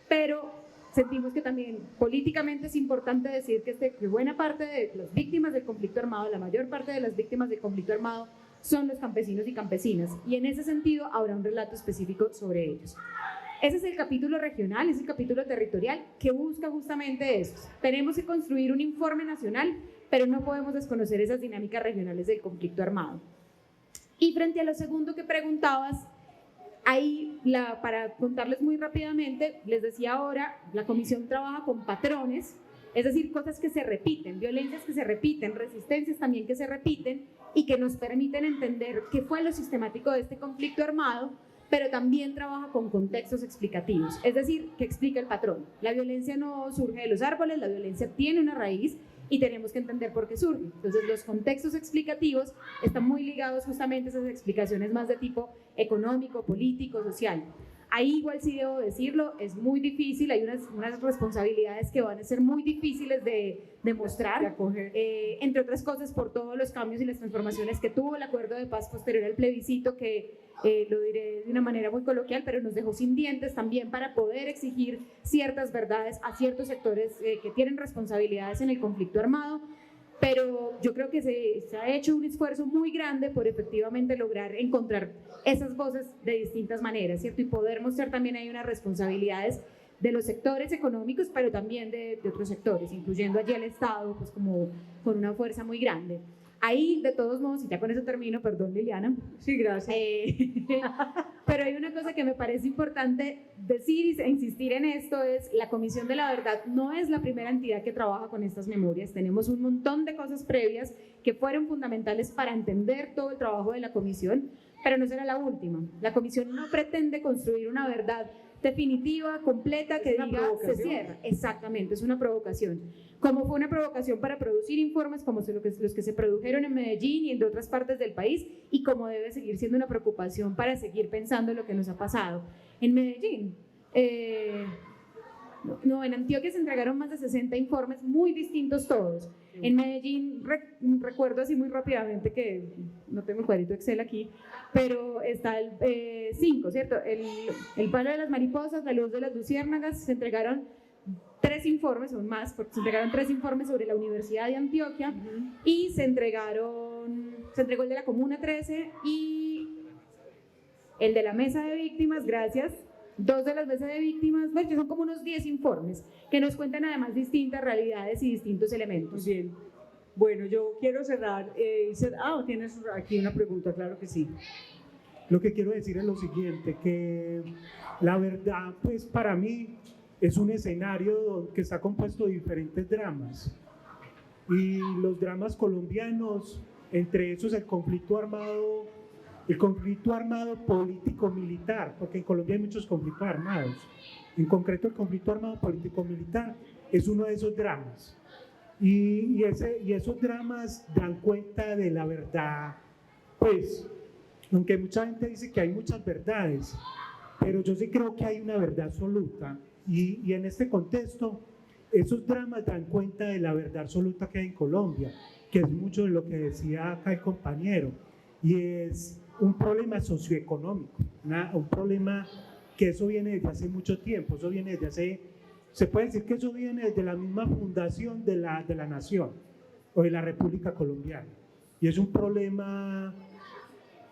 pero sentimos que también políticamente es importante decir que buena parte de las víctimas del conflicto armado, la mayor parte de las víctimas del conflicto armado, son los campesinos y campesinas, y en ese sentido habrá un relato específico sobre ellos. Ese es el capítulo regional, es el capítulo territorial que busca justamente eso. Tenemos que construir un informe nacional, pero no podemos desconocer esas dinámicas regionales del conflicto armado. Y frente a lo segundo que preguntabas, ahí, para contarles muy rápidamente, les decía ahora, la comisión trabaja con patrones, es decir, cosas que se repiten, violencias que se repiten, resistencias también que se repiten y que nos permiten entender qué fue lo sistemático de este conflicto armado, pero también trabaja con contextos explicativos, es decir, que explica el patrón. La violencia no surge de los árboles, la violencia tiene una raíz y tenemos que entender por qué surge. Entonces los contextos explicativos están muy ligados justamente a esas explicaciones más de tipo económico, político, social. Ahí igual sí debo decirlo, es muy difícil, hay unas responsabilidades que van a ser muy difíciles de mostrar, entre otras cosas por todos los cambios y las transformaciones que tuvo el acuerdo de paz posterior al plebiscito, que lo diré de una manera muy coloquial, pero nos dejó sin dientes también para poder exigir ciertas verdades a ciertos sectores que tienen responsabilidades en el conflicto armado. Pero yo creo que se ha hecho un esfuerzo muy grande por efectivamente lograr encontrar esas voces de distintas maneras, ¿cierto? Y poder mostrar también hay unas responsabilidades de los sectores económicos, pero también de otros sectores, incluyendo allí el Estado, pues como con una fuerza muy grande. Ahí, de todos modos, y ya con eso termino, perdón Liliana. Sí, gracias. Pero hay una cosa que me parece importante decir e insistir en esto, es la Comisión de la Verdad no es la primera entidad que trabaja con estas memorias, tenemos un montón de cosas previas que fueron fundamentales para entender todo el trabajo de la Comisión, pero no será la última. La Comisión no pretende construir una verdad definitiva, completa, que diga se cierra. Exactamente, es una provocación. Como fue una provocación para producir informes como los que se produjeron en Medellín y en otras partes del país, y como debe seguir siendo una preocupación para seguir pensando en lo que nos ha pasado. En Medellín, en Antioquia se entregaron más de 60 informes muy distintos todos. En Medellín, recuerdo así muy rápidamente, que no tengo el cuadrito Excel aquí, pero está el 5, ¿cierto? El palo de las mariposas, la luz de las luciérnagas, se entregaron 3 informes, o más, porque se entregaron 3 informes sobre la Universidad de Antioquia, y se entregó el de la Comuna 13 y el de la Mesa de Víctimas, gracias. 2 de las mesas de víctimas, bueno, son como unos 10 informes que nos cuentan además distintas realidades y distintos elementos. Bien. Bueno, yo quiero cerrar. Tienes aquí una pregunta, claro que sí. Lo que quiero decir es lo siguiente, que la verdad, pues para mí es un escenario que está compuesto de diferentes dramas. Y los dramas colombianos, entre esos el conflicto armado político-militar, porque en Colombia hay muchos conflictos armados. En concreto, el conflicto armado político-militar es uno de esos dramas. Y esos dramas dan cuenta de la verdad, pues, aunque mucha gente dice que hay muchas verdades, pero yo sí creo que hay una verdad absoluta. Y en este contexto, esos dramas dan cuenta de la verdad absoluta que hay en Colombia, que es mucho de lo que decía acá el compañero, y es un problema socioeconómico, un problema que eso viene desde hace mucho tiempo, eso viene desde hace, se puede decir que eso viene desde la misma fundación de la nación o de la República Colombiana, y es un problema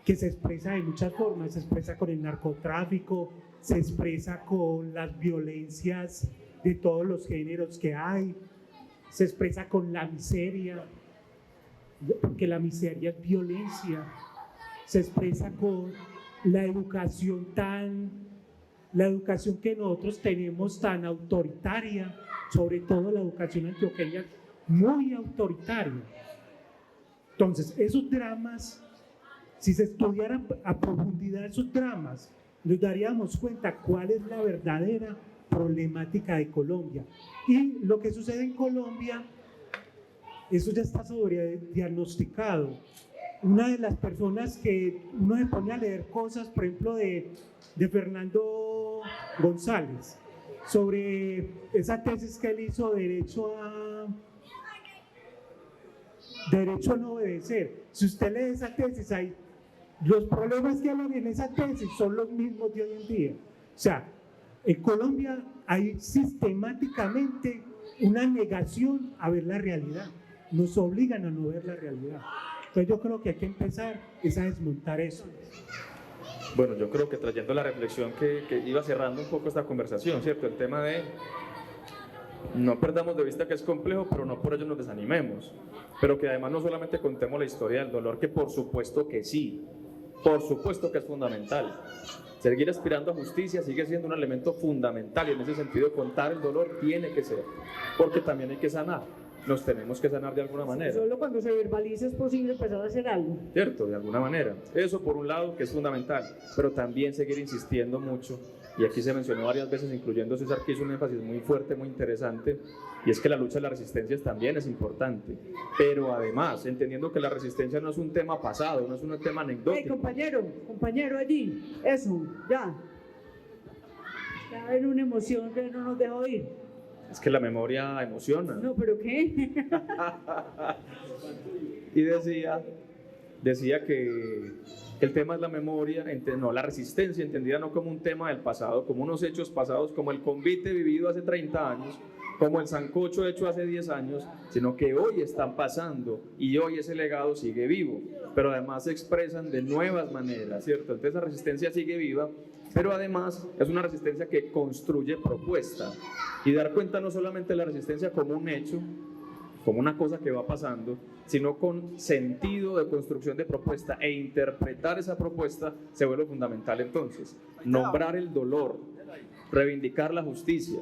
que se expresa de muchas formas, se expresa con el narcotráfico, se expresa con las violencias de todos los géneros que hay, se expresa con la miseria, porque la miseria es violencia, se expresa con la educación que nosotros tenemos tan autoritaria, sobre todo la educación antioqueña, muy autoritaria. Entonces, esos dramas, si se estudiaran a profundidad esos dramas, nos daríamos cuenta cuál es la verdadera problemática de Colombia. Y lo que sucede en Colombia, eso ya está sobrediagnosticado. Una de las personas que uno se pone a leer cosas, por ejemplo, de Fernando González, sobre esa tesis que él hizo, derecho a no obedecer. Si usted lee esa tesis, ahí los problemas que hablan en esa tesis son los mismos de hoy en día. O sea, en Colombia hay sistemáticamente una negación a ver la realidad. Nos obligan a no ver la realidad. Entonces yo creo que hay que empezar a desmontar eso. Bueno, yo creo que trayendo la reflexión que iba cerrando un poco esta conversación, ¿cierto? El tema de no perdamos de vista que es complejo, pero no por ello nos desanimemos. Pero que además no solamente contemos la historia del dolor, que por supuesto que sí, por supuesto que es fundamental. Seguir aspirando a justicia sigue siendo un elemento fundamental y en ese sentido contar el dolor tiene que ser, porque también hay que sanar. nos tenemos que sanar de alguna manera. Solo cuando se verbaliza es posible empezar a hacer algo. ¿Cierto? De alguna manera. Eso por un lado, que es fundamental, pero también seguir insistiendo mucho, y aquí se mencionó varias veces, incluyendo César, que hizo un énfasis muy fuerte, muy interesante, y es que la lucha de las resistencias también es importante, pero además, entendiendo que la resistencia no es un tema pasado, no es un tema anecdótico. Compañero allí, eso, ya. Está en una emoción que no nos deja oír. Es que la memoria emociona. No, ¿pero qué? Y decía que el tema es la memoria, no, la resistencia entendida no como un tema del pasado, como unos hechos pasados, como el convite vivido hace 30 años, como el sancocho hecho hace 10 años, sino que hoy están pasando y hoy ese legado sigue vivo, pero además se expresan de nuevas maneras, ¿cierto? Entonces la resistencia sigue viva, pero además es una resistencia que construye propuesta, y dar cuenta no solamente de la resistencia como un hecho, como una cosa que va pasando, sino con sentido de construcción de propuesta, e interpretar esa propuesta se vuelve fundamental. Entonces, nombrar el dolor, reivindicar la justicia,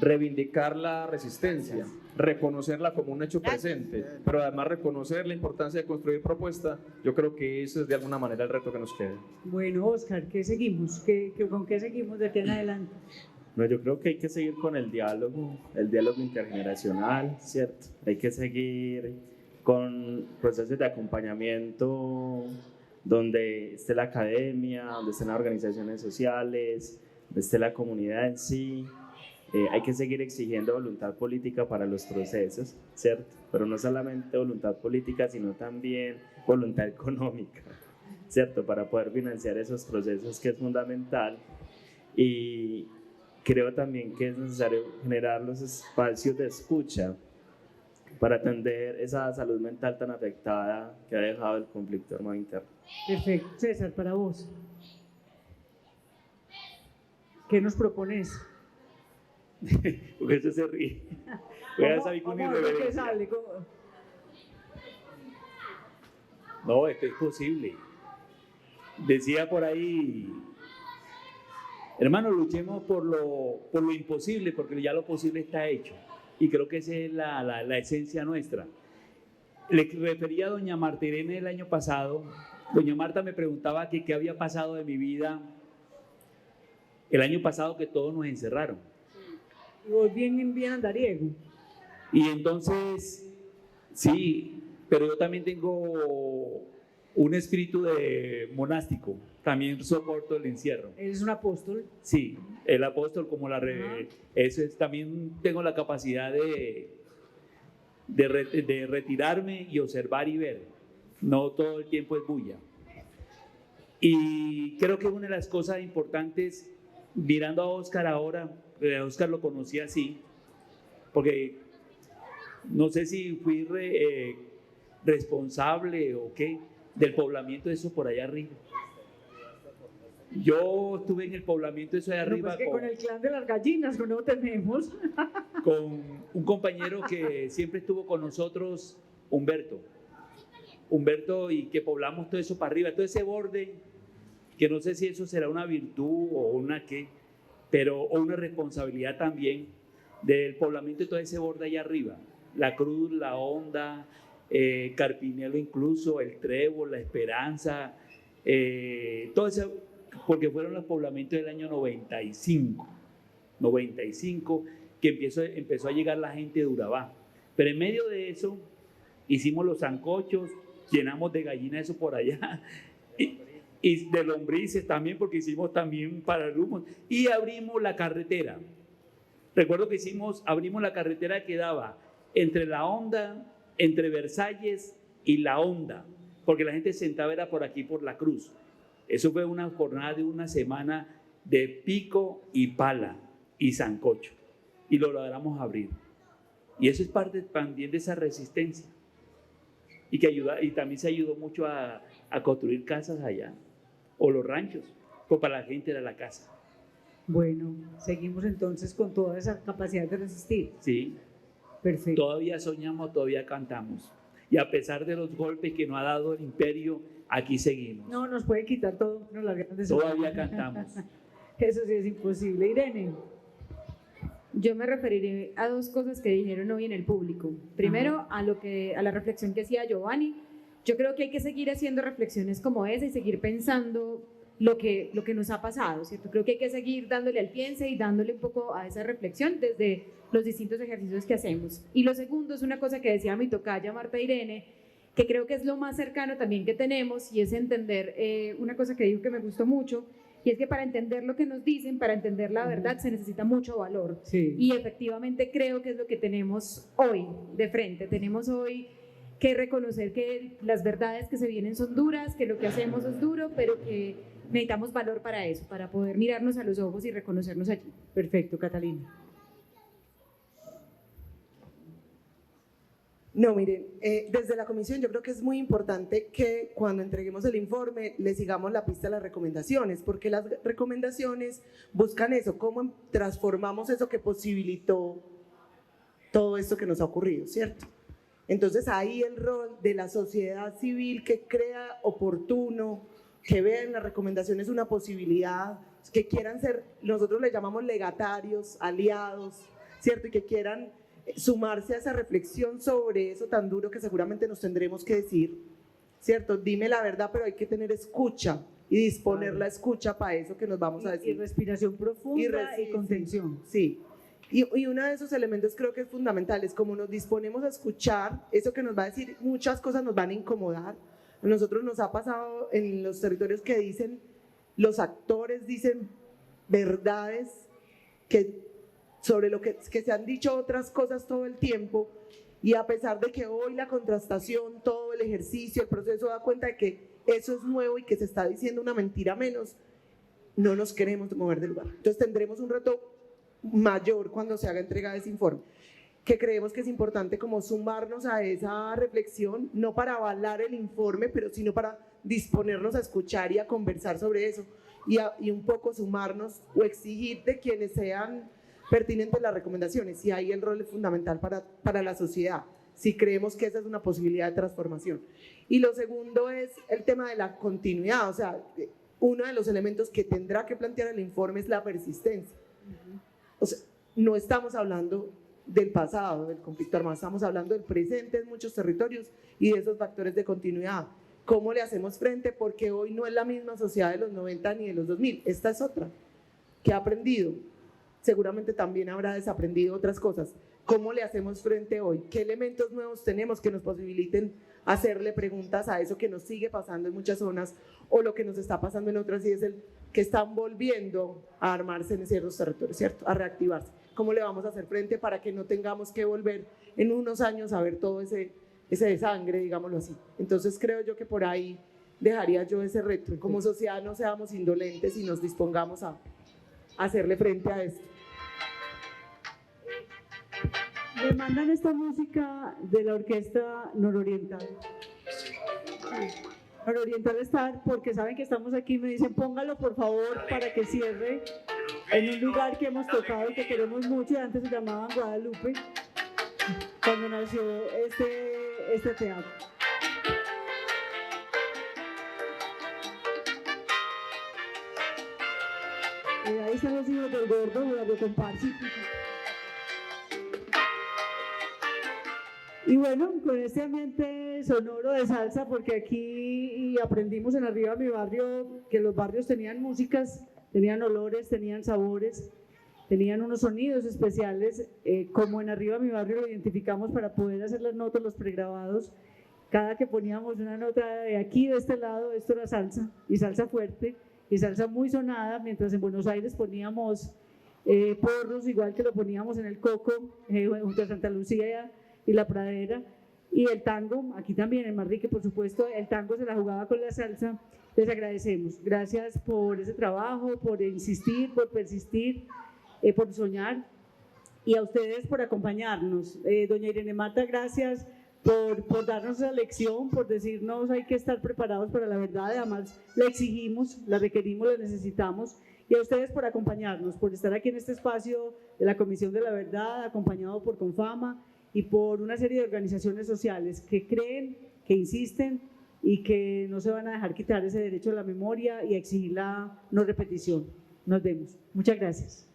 reivindicar la resistencia, reconocerla como un hecho presente, pero además reconocer la importancia de construir propuesta, yo creo que ese es de alguna manera el reto que nos queda. Bueno, Oscar, ¿qué seguimos? ¿Con qué seguimos de aquí en adelante? No, yo creo que hay que seguir con el diálogo intergeneracional, ¿cierto? Hay que seguir con procesos de acompañamiento donde esté la academia, donde estén las organizaciones sociales, donde esté la comunidad en sí. Hay que seguir exigiendo voluntad política para los procesos, ¿cierto? Pero no solamente voluntad política, sino también voluntad económica, ¿cierto? Para poder financiar esos procesos, que es fundamental. Y creo también que es necesario generar los espacios de escucha para atender esa salud mental tan afectada que ha dejado el conflicto armado interno. Perfecto. César, para vos, ¿qué nos propones? Porque eso se ríe. Voy a salir con irreverencia. No, esto es posible. Decía por ahí, hermano, luchemos por lo imposible, porque ya lo posible está hecho. Y creo que esa es la esencia nuestra. Le refería a doña Marta Irene el año pasado. Doña Marta me preguntaba que qué había pasado de mi vida el año pasado, que todos nos encerraron. Y vos bien andariego. Y entonces, sí, pero yo también tengo un espíritu de monástico. También soporto el encierro. ¿Eres un apóstol? Sí, el apóstol como eso es, también tengo la capacidad de retirarme y observar y ver. No todo el tiempo es bulla. Y creo que una de las cosas importantes, mirando a Oscar ahora, Oscar lo conocí así, porque no sé si fui responsable o qué, del poblamiento de eso por allá arriba. Yo estuve en el poblamiento de eso de arriba. Pues que con el clan de las gallinas, que no tenemos. Con un compañero que siempre estuvo con nosotros, Humberto, y que poblamos todo eso para arriba, todo ese borde, que no sé si eso será una virtud o una qué, pero o una responsabilidad también del poblamiento de todo ese borde allá arriba. La Cruz, La Honda, Carpinelo incluso, El Trébol, La Esperanza, todo eso, porque fueron los poblamientos del año 95, que empezó a llegar la gente de Urabá. Pero en medio de eso, hicimos los sancochos, llenamos de gallina eso por allá, y de lombrices también, porque hicimos también para el humo, y abrimos la carretera. Recuerdo que abrimos la carretera que daba entre La Honda, entre Versalles y La Honda, porque la gente se sentaba era por aquí, por la Cruz. Eso fue una jornada de una semana de pico y pala y sancocho, y lo logramos abrir. Y eso es parte también de esa resistencia, y también se ayudó mucho a construir casas allá, o los ranchos, pues para la gente era la casa. Bueno, seguimos entonces con toda esa capacidad de resistir. Sí. Perfecto. Todavía soñamos, todavía cantamos. Y a pesar de los golpes que nos ha dado el imperio, aquí seguimos. No, nos puede quitar todo, no la todavía cantamos. Eso sí es imposible. Irene. Yo me referiré a dos cosas que dijeron hoy en el público. Primero, a la reflexión que hacía Giovanni. Yo creo que hay que seguir haciendo reflexiones como esa y seguir pensando lo que nos ha pasado, ¿cierto? Creo que hay que seguir dándole al piense y dándole un poco a esa reflexión desde los distintos ejercicios que hacemos. Y lo segundo es una cosa que decía mi tocaya Marta Irene, que creo que es lo más cercano también que tenemos, y es entender una cosa que dijo que me gustó mucho, y es que para entender lo que nos dicen, para entender la verdad, se necesita mucho valor. Sí. Y efectivamente creo que es lo que tenemos hoy de frente. Tenemos hoy que reconocer que las verdades que se vienen son duras, que lo que hacemos es duro, pero que necesitamos valor para eso, para poder mirarnos a los ojos y reconocernos allí. Perfecto, Catalina. No, miren, desde la comisión yo creo que es muy importante que cuando entreguemos el informe le sigamos la pista a las recomendaciones, porque las recomendaciones buscan eso, cómo transformamos eso que posibilitó todo esto que nos ha ocurrido, ¿cierto? Entonces ahí el rol de la sociedad civil que crea oportuno, que vea en las recomendaciones una posibilidad, que quieran ser, nosotros le llamamos legatarios, aliados, ¿cierto? Y que quieran sumarse a esa reflexión sobre eso tan duro que seguramente nos tendremos que decir, ¿cierto? Dime la verdad, pero hay que tener escucha y disponer la escucha para eso que nos vamos a decir. Y respiración profunda y contención. Sí. Y uno de esos elementos creo que es fundamental, es como nos disponemos a escuchar, eso que nos va a decir, muchas cosas nos van a incomodar. A nosotros nos ha pasado en los territorios que dicen, los actores dicen verdades sobre lo que se han dicho otras cosas todo el tiempo, y a pesar de que hoy la contrastación, todo el ejercicio, el proceso da cuenta de que eso es nuevo y que se está diciendo una mentira menos, no nos queremos mover del lugar. Entonces tendremos un reto mayor cuando se haga entrega de ese informe, que creemos que es importante como sumarnos a esa reflexión, no para avalar el informe, pero sino para disponernos a escuchar y a conversar sobre eso, y un poco sumarnos o exigir de quienes sean pertinentes las recomendaciones, y ahí el rol es fundamental para la sociedad, si creemos que esa es una posibilidad de transformación. Y lo segundo es el tema de la continuidad, o sea, uno de los elementos que tendrá que plantear el informe es la persistencia. O sea, no estamos hablando del pasado, del conflicto armado, estamos hablando del presente en muchos territorios y de esos factores de continuidad. ¿Cómo le hacemos frente? Porque hoy no es la misma sociedad de los 90 ni de los 2000, esta es otra, que ha aprendido, seguramente también habrá desaprendido otras cosas. ¿Cómo le hacemos frente hoy? ¿Qué elementos nuevos tenemos que nos posibiliten hacerle preguntas a eso que nos sigue pasando en muchas zonas o lo que nos está pasando en otras, y es el que están volviendo a armarse en ciertos territorios, ¿cierto? A reactivarse. ¿Cómo le vamos a hacer frente para que no tengamos que volver en unos años a ver todo ese desangre, digámoslo así? Entonces creo yo que por ahí dejaría yo ese reto. Como sociedad no seamos indolentes y nos dispongamos a hacerle frente a esto. Me mandan esta música de la orquesta nororiental. Nororiental Star, porque saben que estamos aquí, me dicen póngalo por favor para que cierre en un lugar que hemos tocado y que queremos mucho, y antes se llamaban Guadalupe, cuando nació este teatro. Ahí están los hijos del gordo, de la comparsa. Y bueno, con este ambiente sonoro de salsa, porque aquí aprendimos en Arriba Mi Barrio que los barrios tenían músicas, tenían olores, tenían sabores, tenían unos sonidos especiales, como en Arriba Mi Barrio lo identificamos para poder hacer las notas, los pregrabados. Cada que poníamos una nota de aquí, de este lado, esto era salsa, y salsa fuerte, y salsa muy sonada, mientras en Buenos Aires poníamos porros, igual que lo poníamos en el Coco, junto a Santa Lucía y la Pradera, y el tango, aquí también en Manrique, por supuesto, el tango se la jugaba con la salsa. Les agradecemos, gracias por ese trabajo, por insistir, por persistir, por soñar, y a ustedes por acompañarnos. Doña Irene Marta, gracias por darnos esa lección, por decirnos hay que estar preparados para la verdad, además la exigimos, la requerimos, la necesitamos, y a ustedes por acompañarnos, por estar aquí en este espacio de la Comisión de la Verdad, acompañado por Confama y por una serie de organizaciones sociales que creen, que insisten y que no se van a dejar quitar ese derecho a la memoria y a exigir la no repetición. Nos vemos. Muchas gracias.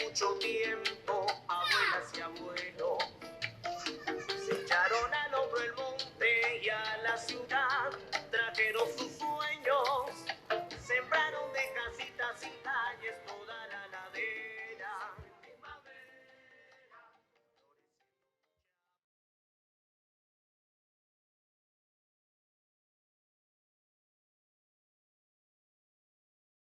mucho tiempo, abuelas y abuelos se echaron al hombro el monte y a la ciudad.